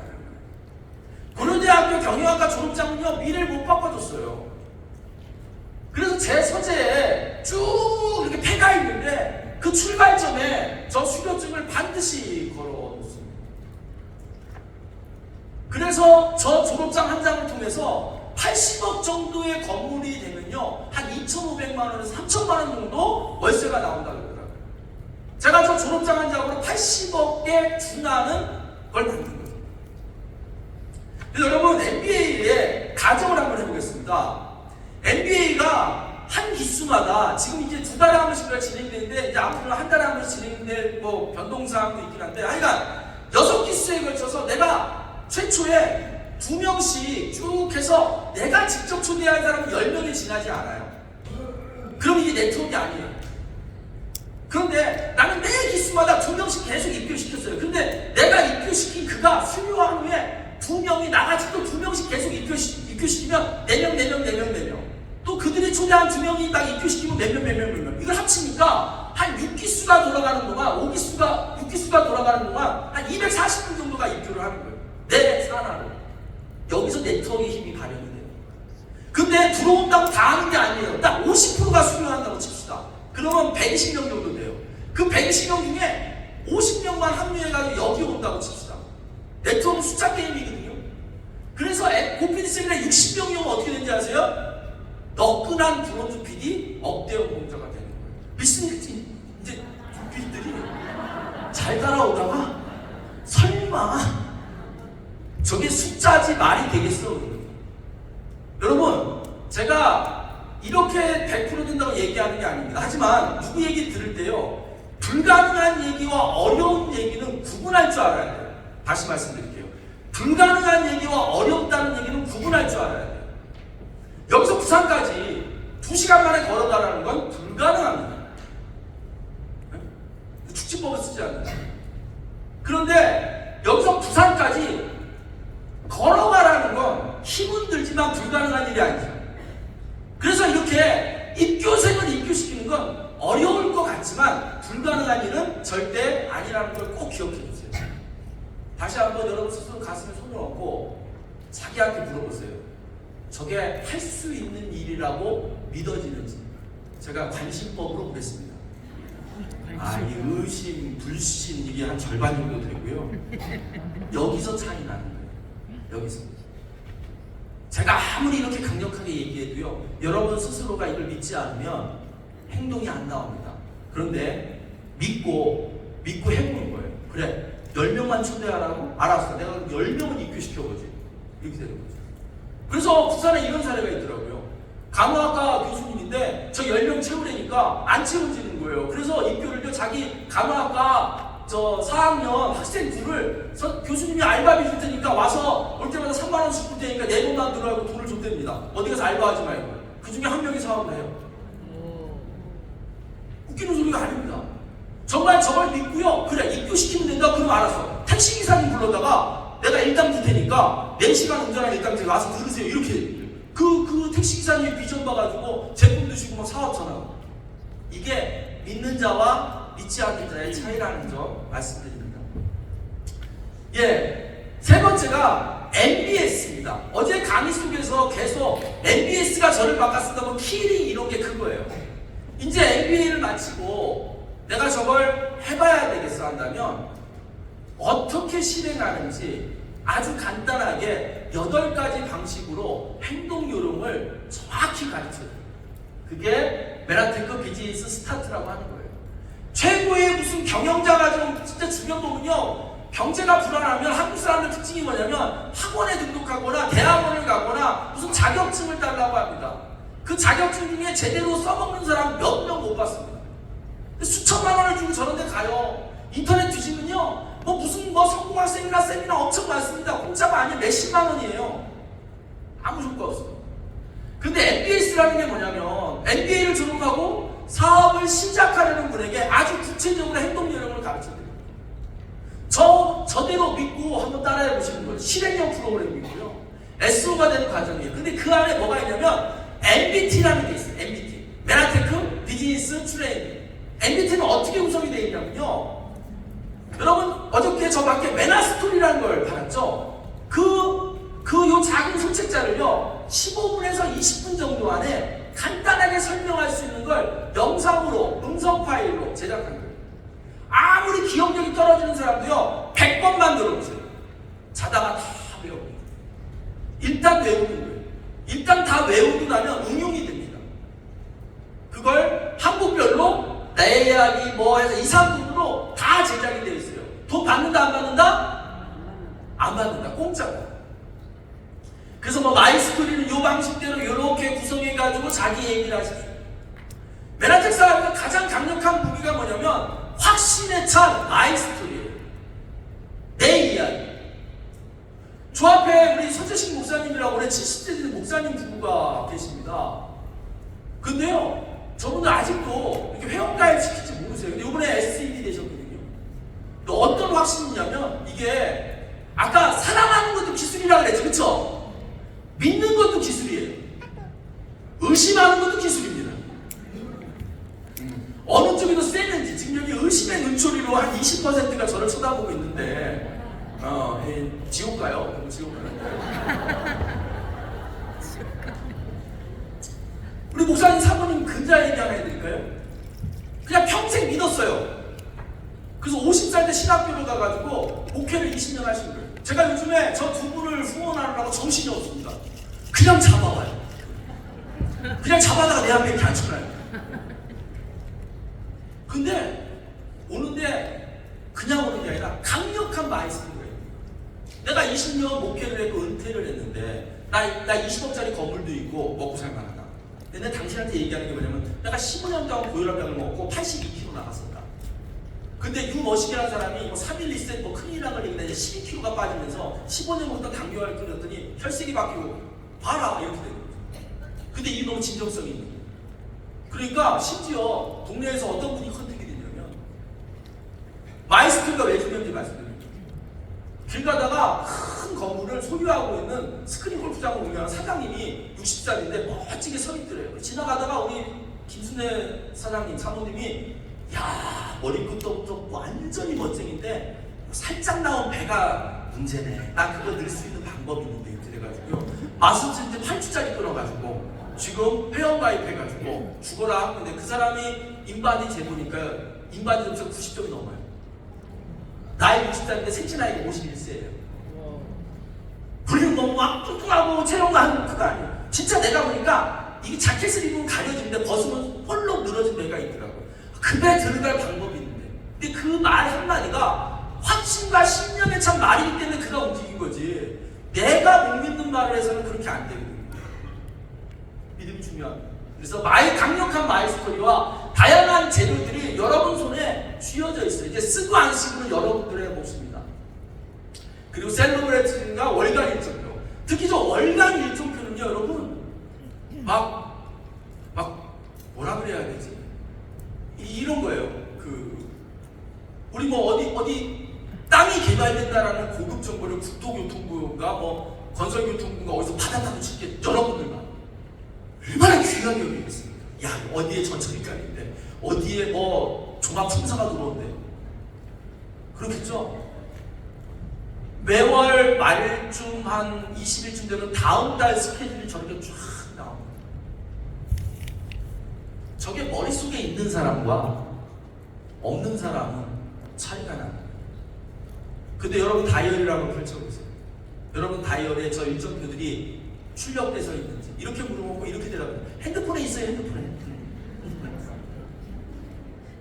고려대학교 경영학과 졸업장은요, 미래를 못 바꿔줬어요. 그래서 제 서재에 쭉 이렇게 패가 있는데 그 출발점에 저 수료증을 반드시 걸어놓습니다. 그래서 저 졸업장 한 장을 통해서 80억 정도의 건물이 되면요, 한 2,500만 원에서 3,000만 원 정도 월세가 나온다고 그러더라고요. 제가 저 졸업장 한 장으로 80억에 준하는 걸 만든 거예요. 그래서 여러분, MBA의 가정을 한번 해보겠습니다. MBA가 한 기수마다 지금 이제 2달에 한 번씩 진행되는데, 이제 앞으로 한 달에 한 번씩 진행될 뭐 변동사항도 있긴 한데, 하여간 6기수에 걸쳐서 내가 최초에 2명씩 쭉 해서 내가 직접 초대한 사람은 10명이 지나지 않아요. 그럼 이게 네트워크가 아니에요. 그런데 나는 매 기수마다 2명씩 계속 입교시켰어요. 근데 내가 입교시킨 그가 수료한 후에 2명이 나같이 또 2명씩 계속 입교시키면 4명. 또 그들이 초대한 2명이 딱 입교시키면 몇 명. 이걸 합치니까 한 6기수가 돌아가는 동안, 6기수가 돌아가는 동안 한 240분 정도가 입교를 하는 거예요. 내 산하로. 여기서 네트워크의 힘이 발현이 돼요. 근데 들어온다고 다 하는 게 아니에요. 딱 50%가 수료한다고 칩시다. 그러면 120명 정도 돼요. 그 120명 중에 50명만 합류해가지고 여기 온다고 칩시다. 네트워크 숫자 게임이거든요. 그래서 고PD 세미나 60명이 오면 어떻게 되는지 아세요? 너끈한 브론즈 PD, 억대형 공자가 되는 거예요. 리스닝 이제 PD들이 잘 따라오다가 설마 저게 숫자지 말이 되겠어? 여러분, 제가 이렇게 100% 된다고 얘기하는 게 아닙니다. 하지만 누구 얘기 들을 때요, 불가능한 얘기와 어려운 얘기는 구분할 줄 알아야 돼요. 다시 말씀드릴게요. 불가능한 얘기와 어렵다는 얘기는 구분할 줄 알아야 돼요. 여기서 부산까지 2시간 만에 걸어가라는 건 불가능합니다. 축지법을 쓰지 않는다. 그런데 여기서 부산까지 걸어가라는 건 힘은 들지만 불가능한 일이 아니죠. 그래서 이렇게 입교생을 입교시키는 건 어려울 것 같지만 불가능한 일은 절대 아니라는 걸 꼭 기억해 주세요. 다시 한번 여러분 스스로 가슴에 손을 얹고 자기한테 물어보세요. 저게 할 수 있는 일이라고 믿어지는지. 제가 관심법으로 보겠습니다. 이 의심, 불신 이게 한 절반 정도 되고요. 여기서 차이 나는 거예요. 여기서. 제가 아무리 이렇게 강력하게 얘기해도요, 여러분 스스로가 이걸 믿지 않으면 행동이 안 나옵니다. 그런데 믿고 해보는 거예요. 그래 10명만 초대하라고? 알았어. 내가 10명은 입교시켜보지. 이렇게 되는 거죠. 그래서 부산에 이런 사례가 있더라고요. 간호학과 교수님인데 저 10명 채우려니까 안 채워지는 거예요. 그래서 입교를 자기 간호학과 저 4학년 학생 둘을 교수님이 알바비 줄 테니까 와서 올 때마다 3만 원씩 줄 테니까 4번만 들어가고 돈을 줬답니다. 어디 가서 알바하지 말고. 그 중에 한 명이 사업을 해요. 웃기는 소리가 아닙니다. 정말 저걸 믿고요. 그래 입교시키면 된다. 그럼 알았어. 택시기사님 불러다가 내가 일당 줄 테니까 4시간 운전한 일당 제가 와서 들으세요. 이렇게 그 택시기사님이 비전 봐가지고 제품 드시고 막 사업 전하고. 이게 믿는 자와 믿지 않는 자의 차이라는 점 말씀드립니다. 예, 세 번째가 MBS입니다. 어제 강의 속에서 계속 MBS가 저를 바꿨다고 키링 이런 게 그거예요. 이제 MBA를 마치고 내가 저걸 해봐야 되겠어 한다면 어떻게 실행하는지 아주 간단하게 8가지 방식으로 행동 요령을 정확히 가르쳐줘요. 그게 메라테크 비즈니스 스타트라고 하는 거예요. 최고의 무슨 경영자가 좀 진짜 중요보면요, 경제가 불안하면 한국 사람들 특징이 뭐냐면 학원에 등록하거나 대학원을 가거나 무슨 자격증을 달라고 합니다. 그 자격증 중에 제대로 써먹는 사람 몇 명 못 봤습니다. 수천만 원을 주고 저런 데 가요. 인터넷 뒤지면요 무슨 성공할 세미나 엄청 많습니다. 공짜가 아니에요. 몇십만 원이에요. 아무 효과 없어요. 근데 MBS라는 게 뭐냐면 MBA를 졸업하고 사업을 시작하려는 분에게 아주 구체적으로 행동 요령을 가르쳐드립니다. 저대로 믿고 한번 따라해 보시는 거예요. 실행형 프로그램이고요. SO가 되는 과정이에요. 근데 그 안에 뭐가 있냐면 MBT라는 게 있어요. MBT. 메라테크 비즈니스 트레이닝. MBT는 어떻게 구성이 되어 있냐면요. 여러분 어저께 저 밖에 메나스토리라는 걸 받았죠? 요 작은 소책자를요 15분에서 20분 정도 안에 간단하게 설명할 수 있는 걸 영상으로 음성 파일로 제작한 거예요. 아무리 기억력이 떨어지는 사람도요 100번만 들어보세요. 자다가 다 외웁니다. 일단 외우는 거예요. 일단 다 외우고 나면 응용이 됩니다. 그걸 한국별로 내 이야기 해서 2, 3분으로 다 제작이 되어 있어요. 돈 받는다 안 받는다? 안 받는다. 공짜다. 그래서 마이스토리는 이 방식대로 이렇게 구성해가지고 자기 얘기를 하십시오. 메라텍 사람의 가장 강력한 무기가 뭐냐면 확신에 찬 마이스토리예요. 내 이야기. 저 앞에 우리 서재식 목사님이라고 올해 70대 되는 목사님 부부가 계십니다. 근데요 저분들 아직도 이렇게 회원가입 시킬지 모르세요. 근데 이번에 SED 되셨거든요. 또 어떤 확신이냐면 이게 아까 사랑하는 것도 기술이라고 그랬죠. 그쵸? 믿는 것도 기술이에요. 의심하는 것도 기술입니다. 어느 쪽이 더 세는지 지금 여기 의심의 눈초리로 한 20%가 저를 쳐다보고 있는데 지옥 가요? 그럼 지옥 가요? 우리 목사님 사모님 근자 얘기 하나 해드릴까요? 그냥 평생 믿었어요. 그래서 50살 때 신학교를 가가지고 목회를 20년 하신 거예요. 제가 요즘에 저 두 분을 후원하느라고 정신이 없습니다. 그냥 잡아와요. 그냥 잡아다가 내 앞에 이렇게 앉혀놔요. 근데 오는데 그냥 오는 게 아니라 강력한 마이스터예요. 내가 20년 목회를 했고 은퇴를 했는데 나 20억짜리 건물도 있고 먹고 살만하다. 근데 당신한테 얘기하는 게 뭐냐면 내가 15년 동안 고혈압약을 먹고 82kg 나갔었다. 근데 유머식이라는 사람이 3일 리셋 큰일 나걸 얘기했는데 12kg가 빠지면서 15년 먹던 당뇨를 끊었더니 혈색이 바뀌고 봐라 이렇게 되는 거죠. 근데 이게 너무 진정성이 있는 거예요. 그러니까 심지어 동네에서 어떤 분이 컨택이 되냐면 마이스터가 왜 중요한지 말씀드립니다. 길 가다가 큰 건물을 소유하고 있는 스크린 골프장을 운영하는 사장님이 60살인데 멋지게 서 있더래요. 지나가다가 우리 김순애 사장님, 사모님이 야 머리끝부터 완전히 멋쟁인데 살짝 나온 배가 문제네. 나 그거 넣을 수 있는 방법이 있는데 이렇게 돼가지고요. 마스터 이제 8주짜리 끊어가지고 지금 회원가입해가지고 죽어라. 근데 그 사람이 인바디 재보니까 인바디 점수가 90점이 넘어요. 나이 60살인데 생체 나이가 51세예요. 그리고 너무 막 뚱뚱하고 체형과 한 그거 아니에요. 진짜 내가 보니까 이게 자켓을 입으면 가려지는데 벗으면 홀로 늘어진 배가 있더라고요. 그 배 들어갈 방법이 있는데 근데 그 말 한마디가 확신과 신념에 찬 말이기 때문에 그가 움직인 거지. 내가 못 믿는 말을 해서는 그렇게 안 되거든요. 믿음이 중요합니다. 그래서 강력한 마이스터리와 다양한 재료들이 여러분 손에 쥐어져 있어요. 이제 쓰고 안 쓰고는 여러분들의 몫입니다. 그리고 셀러브레이트가 월간 일정표. 특히 저 월간 일정표는요, 여러분, 뭐라 그래야 되지? 이런 거예요. 우리 어디 땅이 개발된다라는 고급 정보를 국토교통부가 건설교통부가 어디서 받았다고 칠게 여러분들만 얼마나 귀한 여기겠습니까? 야, 어디에 전철이까지인데, 어디에 종합청사가 들어온대. 그렇겠죠? 매월 말쯤 한 20일쯤 되면 다음 달 스케줄이 저렇게 쫙 나옵니다. 저게 머릿속에 있는 사람과 없는 사람은 차이가 납니다. 근데 여러분 다이어리를 한번 펼쳐보세요. 여러분 다이어리에 저 일정표들이 출력돼서 있는지 이렇게 물어보고 이렇게 대답해요. 핸드폰에 있어요. 핸드폰에.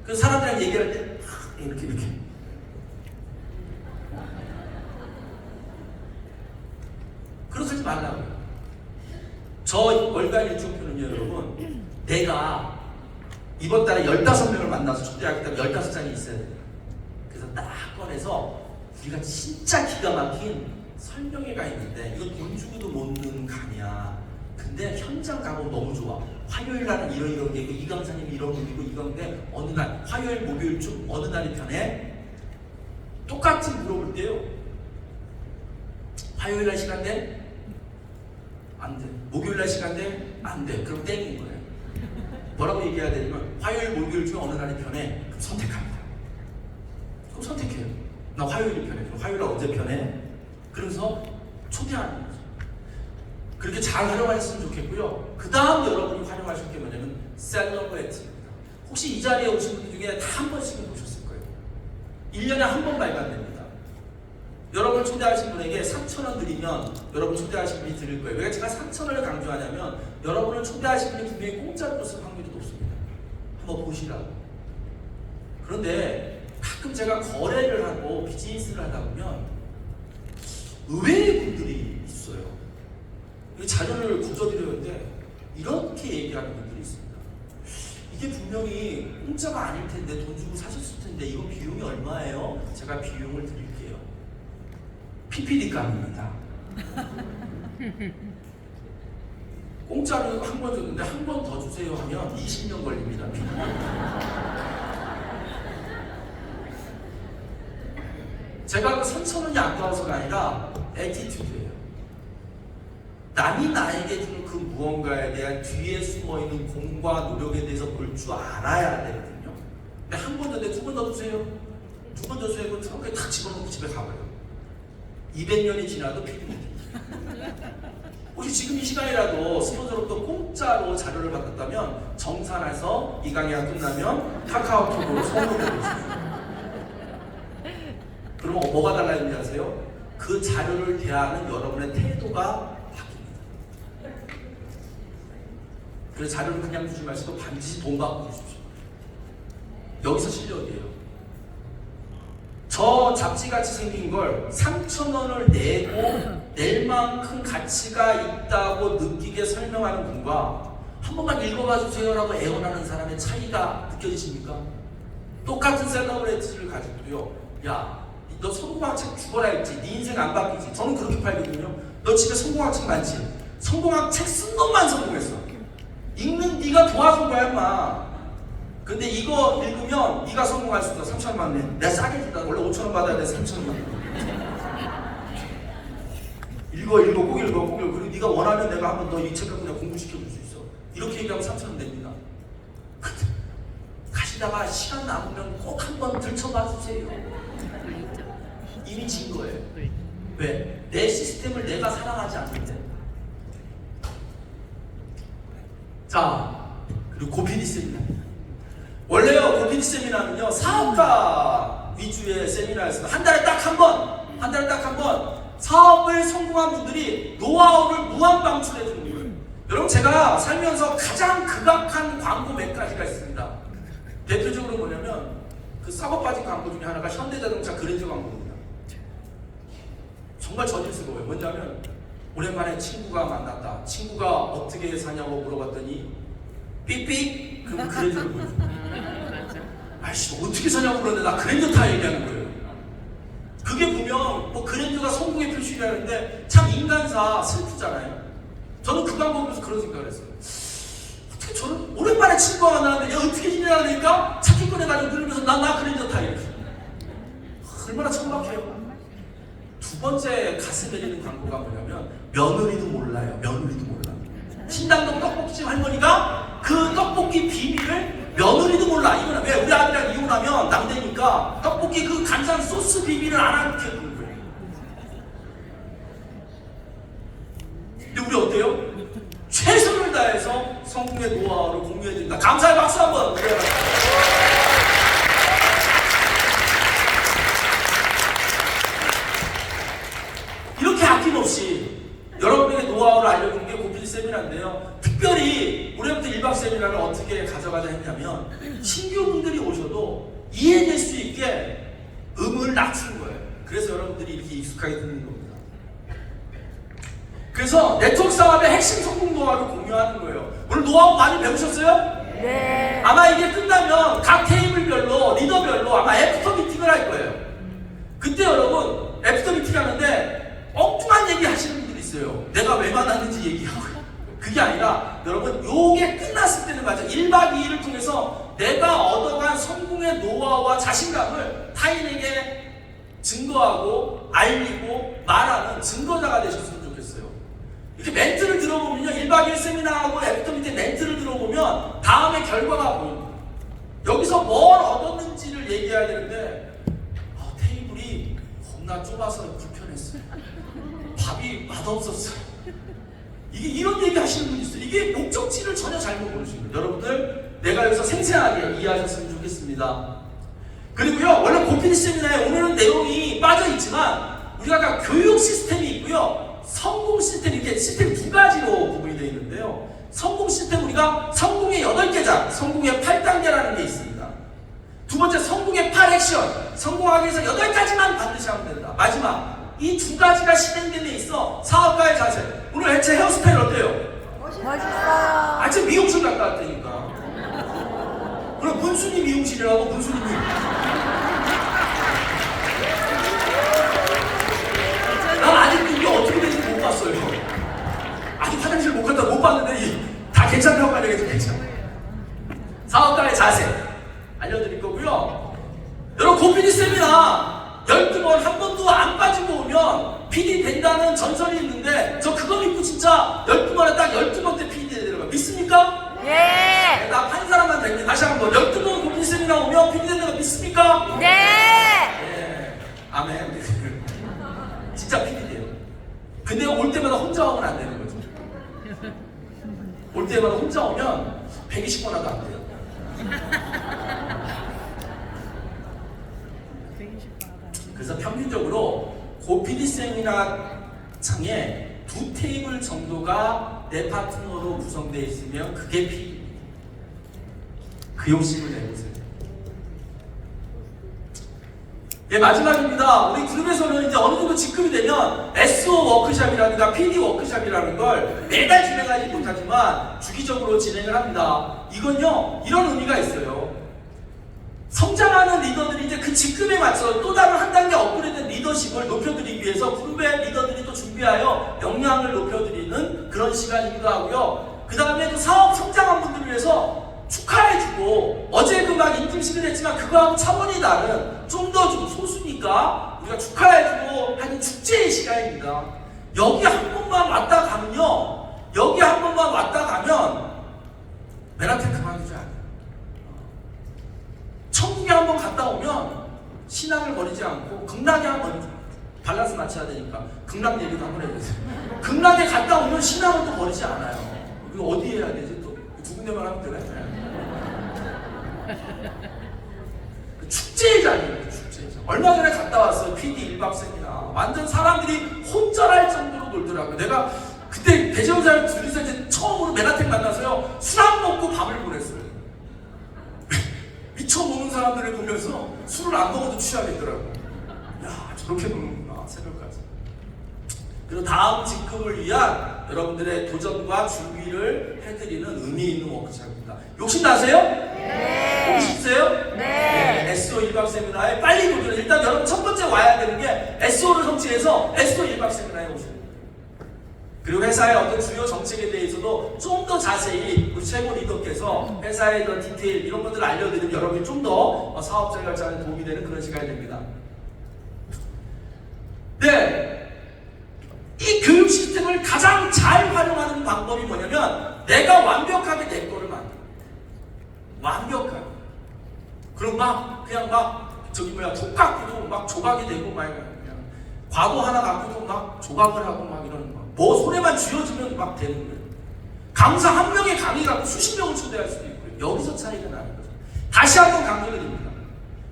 그 사람들이랑 얘기할 때 이렇게 그러지 말라고요. 저 월간 일정표는요, 여러분, 내가 이번 달에 15명을 만나서 초대하기 때문에 15장이 있어야 돼요. 그래서 딱 꺼내서 우리가 진짜 기가 막힌 설명회가 있는데 이거 돈 주고도 못 넣는 강의야. 근데 현장 가보면 너무 좋아. 화요일 날은 이런 게 있고 이 강사님이 이런 분이고 이건데 어느 날 화요일 목요일 중 어느 날이 편해? 똑같이 물어볼 때요. 화요일 날 시간 돼? 안 돼. 목요일 날 시간 돼? 안 돼. 그럼 땡인 거예요. 뭐라고 얘기해야 되냐면 화요일 목요일 중 어느 날이 편해? 그럼 선택합니다. 그럼 선택해요. 나 화요일이 편해. 그럼 화요일 날 언제 편해? 그래서 초대하는 거죠. 그렇게 잘 활용하셨으면 좋겠고요. 그 다음 여러분이 활용하실 게 뭐냐면 셀러브레이트입니다. 혹시 이 자리에 오신 분들 중에 다 한 번씩은 보셨을 거예요. 1년에 한 번 발간됩니다. 여러분 초대하신 분에게 3,000원 드리면 여러분 초대하신 분이 드릴 거예요. 왜 제가 3,000원을 강조하냐면 여러분을 초대하신 분이 분명히 공짜로 줬을 확률이 높습니다. 한번 보시라고. 그런데 가끔 제가 거래를 하고 비즈니스를 하다 보면 의외의 분들이 있어요. 자료를 거저드렸는데 이렇게 얘기하는 분들이 있습니다. 이게 분명히 공짜가 아닐 텐데 돈 주고 사셨을 텐데 이거 비용이 얼마예요? 제가 비용을 드릴게요. PPD 값입니다. 공짜로 한 번 줬는데 한 번 더 주세요 하면 20년 걸립니다. 제가 3,000원이 아까워서가 아니라 애티튜드예요. 남이 나에게 주는 그 무언가에 대한 뒤에 숨어있는 공과 노력에 대해서 볼 줄 알아야 되거든요. 근데 한 번 줬는데 두 번 더 주세요. 두 번 더 주세요. 그럼 트렁크에 다 집어넣고 집에 가버려요. 200년이 지나도 필요해요. 혹시 지금 이 시간이라도 스폰서로부터 공짜로 자료를 받았다면 정산해서 이 강의가 끝나면 카카오톡으로 선물을 해주세요. 그러면 뭐가 달라지는지 아세요? 그 자료를 대하는 여러분의 태도가 바뀝니다. 그래서 자료를 그냥 주지 마시고 반드시 돈 받고 주십시오. 여기서 실력이에요. 저 잡지같이 생긴 걸 3,000원을 내고 낼 만큼 가치가 있다고 느끼게 설명하는 분과 한 번만 읽어봐 주세요라고 애원하는 사람의 차이가 느껴지십니까? 똑같은 셀러브레이트를 가지고요. 야, 너 성공학 책 죽어라 했지. 네 인생 안 바뀌지. 저는 그렇게 팔거든요. 너 집에 성공학 책 많지? 성공학 책 쓴 놈만 성공했어. 읽는 네가 도와준 거야 인마. 근데 이거 읽으면 네가 성공할 수 있어. 3,000원 내. 내가 싸게 준다. 원래 5,000원 받아야 돼. 3,000원. 읽어 꼭 읽어. 그리고 네가 원하면 내가 한번 너 이 책을 그냥 공부시켜줄 수 있어. 이렇게 얘기하면 3,000원 냅니다. 가시다가 시간 남으면 꼭 한번 들춰봐 주세요. 이미 진 거예요. 왜? 내 시스템을 내가 사랑하지 않는데. 자, 그리고 고피디 세미나. 원래요, 고피디 세미나는요, 사업가 위주의 세미나였습니다. 한 달에 딱 한 번 사업을 성공한 분들이 노하우를 무한 방출해 주는 거예요. 여러분, 제가 살면서 가장 극악한 광고 몇 가지가 있습니다. 대표적으로 뭐냐면 그 썩어 빠진 광고 중에 하나가 현대자동차 그랜저 광고입니다. 정말 저질스러워요. 뭐냐면 오랜만에 친구가 만났다. 친구가 어떻게 사냐고 물어봤더니 삑삑! 그럼 그랜저를 보여줘. 아이씨 어떻게 사냐고 그러는데 나 그랜저 타 얘기하는 거예요. 그게 보면 뭐 그랜저가 성공의 표시라는데 참 인간사 슬프잖아요. 저는 그 광고 보면서 그런 생각을 했어요. 어떻게 저는 오랜만에 친구가 만나는데 야 어떻게 지내야 되니까 차키 꺼내가지고 누르면서 나 그랜저 타 이렇게. 얼마나 천박해요. 두 번째 가슴 내리는 광고가 뭐냐면 며느리도 몰라요. 며느리도 몰라. 신당동 떡볶이집 할머니가 그 떡볶이 비밀을 며느리도 몰라. 이거는 왜 우리 아들이랑 이혼하면 남대니까 떡볶이 그 간장 소스 비밀을 안 알려주는 거예요. 근데 우리 어때요? 최선을 다해서 성공의 노하우를 공유해드립니다. 감사의 박수 한번 드려요. 이렇게 아낌없이 여러분에게 노하우를 알려주는 게 고필 세미나인데요. 특별히 우리부터 1박 세미나를 어떻게 가져가자 했냐면 신규분들이 오셔도 이해될 수 있게 음을 낮춘 거예요. 그래서 여러분들이 이렇게 익숙하게 듣는 겁니다. 그래서 네트워크 사업의 핵심 성공 노하우를 공유하는 거예요. 오늘 노하우 많이 배우셨어요? 네. 아마 이게 끝나면 각 테이블별로 리더별로 아마 애프터 미팅을 할 거예요. 그때 여러분 애프터 미팅 하는데 엉뚱한 얘기 하시는 분들이 있어요. 내가 왜 만났는지 얘기하고. 그게 아니라 여러분 요게 끝났을 때는 맞아 1박 2일을 통해서 내가 얻어간 성공의 노하우와 자신감을 타인에게 증거하고 알리고 말하는 증거자가 되셨으면 좋겠어요. 이렇게 멘트를 들어보면요 1박 2일 세미나하고 애프터 미팅 멘트를 들어보면 다음에 결과가 보입니다. 여기서 뭘 얻었는지를 얘기해야 되는데 테이블이 겁나 좁아서 불편했어요. 밥이 맛없었어요. 이게 이런 얘기 하시는 분이 있어요. 이게 목적지를 전혀 잘못 모르시는 거예요. 여러분들 내가 여기서 생생하게 이해하셨으면 좋겠습니다. 그리고요 원래 고피디 세미나에 오늘은 내용이 빠져있지만 우리가 아까 교육 시스템이 있고요 성공 시스템 이렇게 시스템 두 가지로 구분이 되어 있는데요. 성공 시스템 우리가 성공의 8계장, 성공의 8단계라는 게 있습니다. 두 번째 성공의 8액션, 성공하기 위해서 8가지만 반드시 하면 된다. 마지막 이 두 가지가 실행됨에 있어 사업가의 자세. 오늘 제 헤어스타일 어때요? 멋있어요. 아침 미용실 갔다 왔다니까. 그럼 문순이 미용실이라고 문순이 미용실. 난 아직도 이게 어떻게 되는지 못 봤어요. 아직 화장실 못 갔다 못 봤는데 다 괜찮다고 하려고 괜찮아. 사업가의 자세 알려드릴 거고요. 여러분 고피디 세미나 12번 한 번도 안 빠지고 오면 PD 된다는 전설이 있는데 저 그거 믿고 진짜 12번에 딱 12번 때 PD 되는 거 믿습니까? 네. 나 한 사람만 됩니다. 다시 한번 12번 고피디 세미나 오면 PD 되는 거 믿습니까? 네. 네. 아멘. 진짜 PD 돼요. 근데 올 때마다 혼자 오면 안 되는 거죠. 올 때마다 혼자 오면 120번 와도 안 돼요. 그래서 평균적으로 고피디 세미나 장에 2 테이블 정도가 내 파트너로 구성되어 있으면 그게 PD입니다. 그 욕심을 내보세요. 예, 마지막입니다. 우리 그룹에서는 이제 어느 정도 직급이 되면 SO 워크샵이라든가 PD 워크샵이라는 걸 매달 진행하지 못하지만 주기적으로 진행을 합니다. 이건요, 이런 의미가 있어요. 성장하는 리더들이 이제 그 직급에 맞춰 또 다른 한 단계 업그레이드된 리더십을 높여드리기 위해서 그룹의 리더들이 또 준비하여 역량을 높여드리는 그런 시간이기도 하고요. 그 다음에 또 사업 성장한 분들을 위해서 축하해주고 어제 그 막 인증식을 했지만 그거하고 차원이 다른 좀 더 좀 소수니까 우리가 축하해주고 하는 축제의 시간입니다. 여기 한 번만 왔다 가면요, 여기 한 번만 왔다 가면 맨하탄 그만두지 않아요. 천국에 한 번 갔다 오면 신앙을 버리지 않고 극락에 한 번 밸런스 맞춰야 되니까 극락 얘기도 한번 해주세요. 극락에 갔다 오면 신앙을 또 버리지 않아요. 이거 어디 해야 되지? 또 두 군데만 하면 되나요? 축제의 자리예요. 축제의 자리. 얼마 전에 갔다 왔어요. PD 1박 세미나. 완전 사람들이 혼절할 정도로 놀더라고요. 내가 그때 대전사를 둘이서 이제 처음으로 맨하탄 만나서요, 술 안 먹고 밤을 보냈어요. 미쳐 노는 사람들을 보면서 술을 안 먹어도 취하겠더라고. 야, 저렇게 노는구나, 새벽까지. 그리고 다음 직급을 위한 여러분들의 도전과 준비를 해드리는 의미 있는 워크숍입니다. 욕심 나세요? 네. 보고 싶으세요? 네. SO 1박 세미나에 빨리 도전. 일단 여러분 첫 번째 와야 되는 게 SO를 성취해서 SO 1박 세미나에 오셔야 돼요. 그리고 회사의 어떤 주요 정책에 대해서도 좀 더 자세히 우리 최고 리더께서 회사의 어떤 디테일 이런 것들을 알려드리면 여러분이 좀 더 사업자 결정에 도움이 되는 그런 시간이 됩니다. 네. 이 교육 시스템을 가장 잘 활용하는 방법이 뭐냐면 내가 완벽하게 내 거를 만들어. 완벽하게. 그럼 그냥 톱 갖고도 막 조각이 되고 막 그냥 과거 하나 갖고도 막 조각을 하고 막 이러는 거. 뭐 손에만 쥐어주면 막 되는 거예요. 강사 한 명의 강의 갖고 수십 명을 초대할 수도 있고요. 여기서 차이가 나는 거죠. 다시 한번 강조드립니다.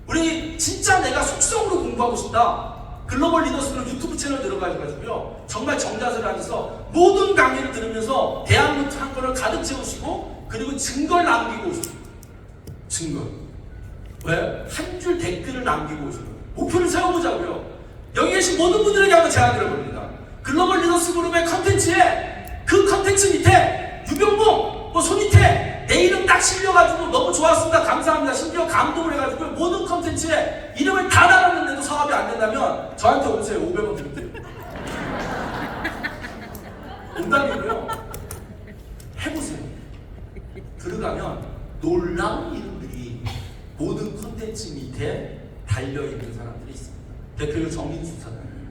우리 진짜 내가 속성으로 공부하고 싶다. 글로벌 리더스는 유튜브 채널 들어가셔가지고요. 정말 정자세를 하면서 모든 강의를 들으면서 대학 노트 한 권을 가득 채우시고 그리고 증거를 남기고 오시고 증거. 왜? 한 줄 댓글을 남기고 오시고 목표를 세워보자고요. 여기 계신 모든 분들에게 한번 제안 드려봅니다. 글로벌 리더스 그룹의 컨텐츠에 그 컨텐츠 밑에 유병봉, 손희태 내 이름 딱 실려가지고 너무 좋았습니다. 감사합니다. 심지어 감동을 해가지고 모든 컨텐츠에 이름을 다 달았는데도 사업이 안 된다면 저한테 오세요. 500원 드릴게요. 농담이고요. 해보세요. 들어가면 놀라운 이름들이 모든 컨텐츠 밑에 달려있는 사람들이 있습니다. 대표로 정인수 사장님,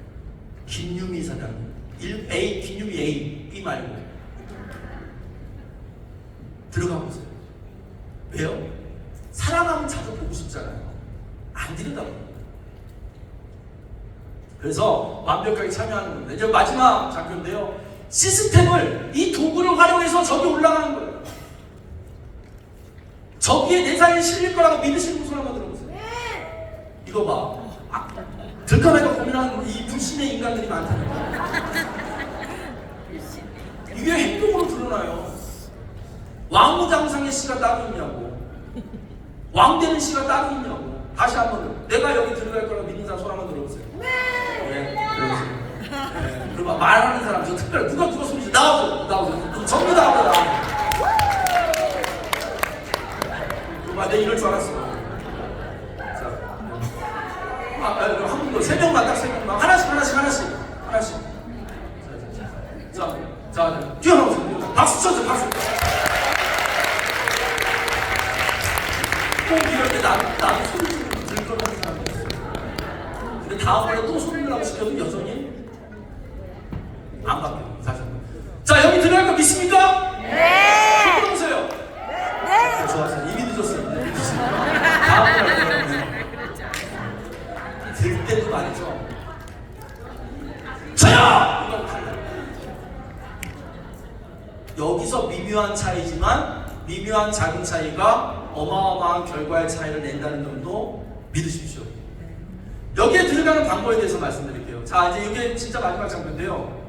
김유미 사장님, 김유미 A, B 말고 들어가 보세요. 왜요? 사랑하면 자주 보고 싶잖아요. 안 들여다보는. 그래서 완벽하게 참여하는 겁니다. 이제 마지막 장표인데요. 시스템을 이 도구를 활용해서 저기 올라가는 거예요. 저기에 내 사연이 실릴 거라고 믿으시는 분 손 한번 들어보세요. 이거 봐. 들까 말까 고민하는 이 불신의 인간들이 많다니까. 이게 행동으로 드러나요. 왕무장상의 씨가 따로 있냐고. 왕되는 씨가 따로 있냐고. 다시 한번 내가 여기 들어갈 거라고 믿는 사람 손 한번 들어보세요. 네, 들어보세요. 네, 그리고 말하는 사람 저 특별히 누가 소리지 나오세요. 전부 다 하고 나오세요. 내가 이럴 줄 알았어. 자, 한 분도 3명만 딱 3명만 하나씩. 자, 뛰어나오세요. 박수 쳐줘, 박수. 꼭 이럴 때 나도 소리 좀 들 거라는 사람이 있어요. 근데 다음번에 또 소리를 하고 시켜도 여전히 안 바뀌어요. 다시 한번. 자, 여기 들어갈 거 믿습니까? 네. 손 들어보세요. 네. 좋았어요. 이미 늦었어요. 다음번에 들 때도 말이죠. 저요! 이건 달라요. 여기서 미묘한 차이지만 미묘한 작은 차이가 어마어마한 결과의 차이를 낸다는 점도 믿으십시오. 여기에 들어가는 방법에 대해서 말씀드릴게요. 자, 이제 이게 진짜 마지막 장면인데요.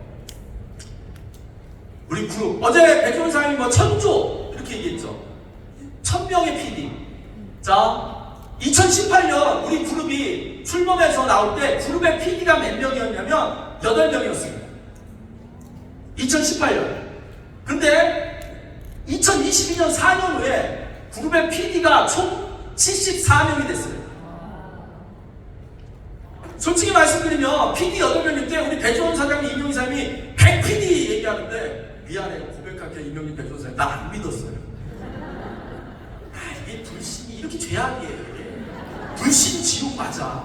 우리 그룹 어제 백종원 사장님이 1000조 이렇게 얘기했죠. 1000명의 PD. 자, 2018년 우리 그룹이 출범해서 나올 때 그룹의 PD가 몇 명이었냐면 8명이었습니다. 2018년. 근데 2022년 4년 후에 그룹의 PD가 총 74명이 됐어요. 솔직히 말씀드리면 PD 8명일 때 우리 배종원 사장님, 이명희 사장님이 100PD 얘기하는데 미안해요. 고백할게. 이명희 배종원 사장님 나 안 믿었어요. 이게 불신이 이렇게 죄악이에요. 불신 지옥 맞아.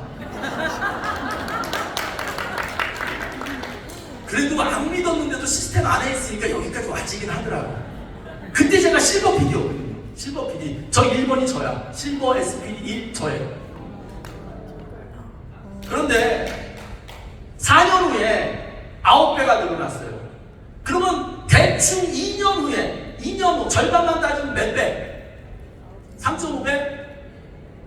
그래도 안 믿었는데도 시스템 안에 있으니까 여기까지 와지긴 하더라고. 그때 제가 실버 PD였거든요. 실버 PD. 저 1번이 저야. 실버 SPD 1 저예요. 그런데 4년 후에 9배가 늘어났어요. 그러면 대충 2년 후에 2년 후 절반만 따지면 몇 배? 3.5배?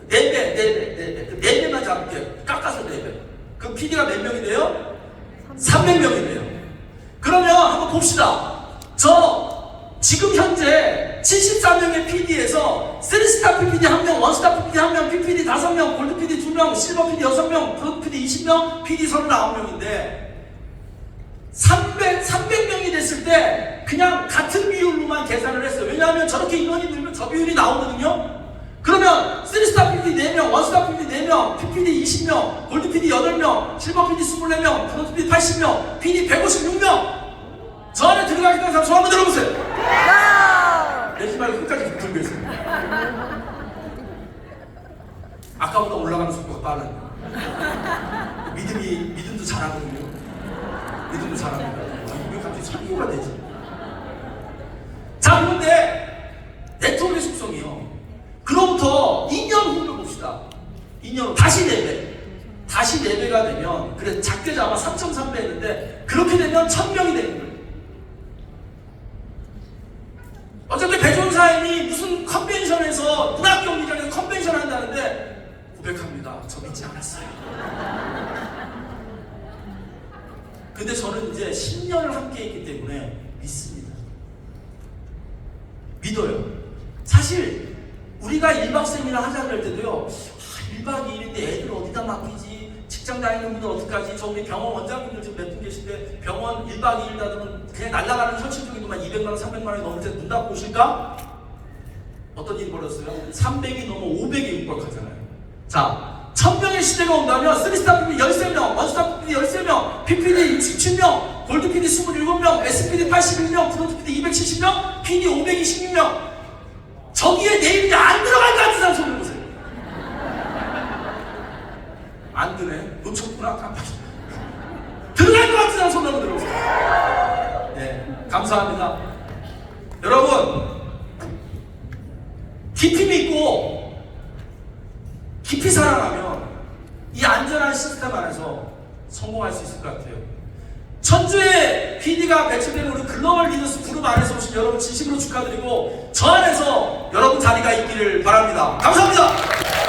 4배. 그 4배만 잡을게요. 깎아서 4배. 그럼 PD가 몇 명이 돼요? 300명이 돼요. 그러면 한번 봅시다. 저 지금 현재 74명의 PD에서 3스타 PPD 1명, 1스타 PPD 1명, PPD 5명, 골드 PD 2명, 실버 PD 6명, 브론즈 PD 20명, PD 39명인데 300명이 됐을 때 그냥 같은 비율로만 계산을 했어요. 왜냐하면 저렇게 인원이 늘면 저 비율이 나오거든요. 그러면 3스타 PPD 4명, 1스타 PPD 4명, PPD 20명, 골드 PD 8명, 실버 PD 24명, 브론즈 PD 80명, PD 156명. 저 안에 들어가겠다는 사람 손 한번 들어보세요. 내지 말고 끝까지 붙들고 있습니다. 아까보다 올라가는 속도가 빨라요. 믿음도 잘하거든요. 믿음도 잘합니다. 왜 갑자기 설교가 되지? 자, 그런데 네트워크의 속성이요. 그로부터 2년 후를 봅시다. 2년 후 다시 4배. 다시 4배가 되면, 그래 작게 잡아 3.3배 했는데 그렇게 되면 1000명이 되는 거예요. 어차피 배종사님이 무슨 컨벤션에서 문학 경기장에서 컨벤션 한다는데 고백합니다. 저 믿지 않았어요. 근데 저는 이제 10년을 함께 했기 때문에 믿습니다. 믿어요. 사실 우리가 1박 세미나 하자 그럴 때도요. 1박 2일인데 애들 어디다 맡기지? 직장 다니는 분들 어떡하지? 저 우리 병원 원장님들 지금 몇 분 계신데 병원 1박 2일 놔두면 그냥 날아가는 현실적인 돈만 200만 원, 300만 원이 넘을 때 문 닫고 오실까? 어떤 일이 벌었어요? 300이 넘어 500에 육박하잖아요. 자, 1000명의 시대가 온다면 3스타 PPD 13명, 1스타 PPD 13명, PPD 67명, 골드 PD 27명, SPD 81명, 브론즈 PD 270명, PD 526명. 저기에 내 이름이 안 들어갈 것 같은 사람 손을 보세요. 안 드네. 놓쳤구나. 깜빡이. 들어갈 것 같은 사람 손 한번 들어보세요. 네, 감사합니다. 여러분, 깊이 믿고 깊이 살아가면 이 안전한 시스템 안에서 성공할 수 있을 것 같아요. 천주의 PD가 배출되는 우리 글로벌 리더스 그룹 안에서 오신 여러분 진심으로 축하드리고 저 안에서 여러분 자리가 있기를 바랍니다. 감사합니다.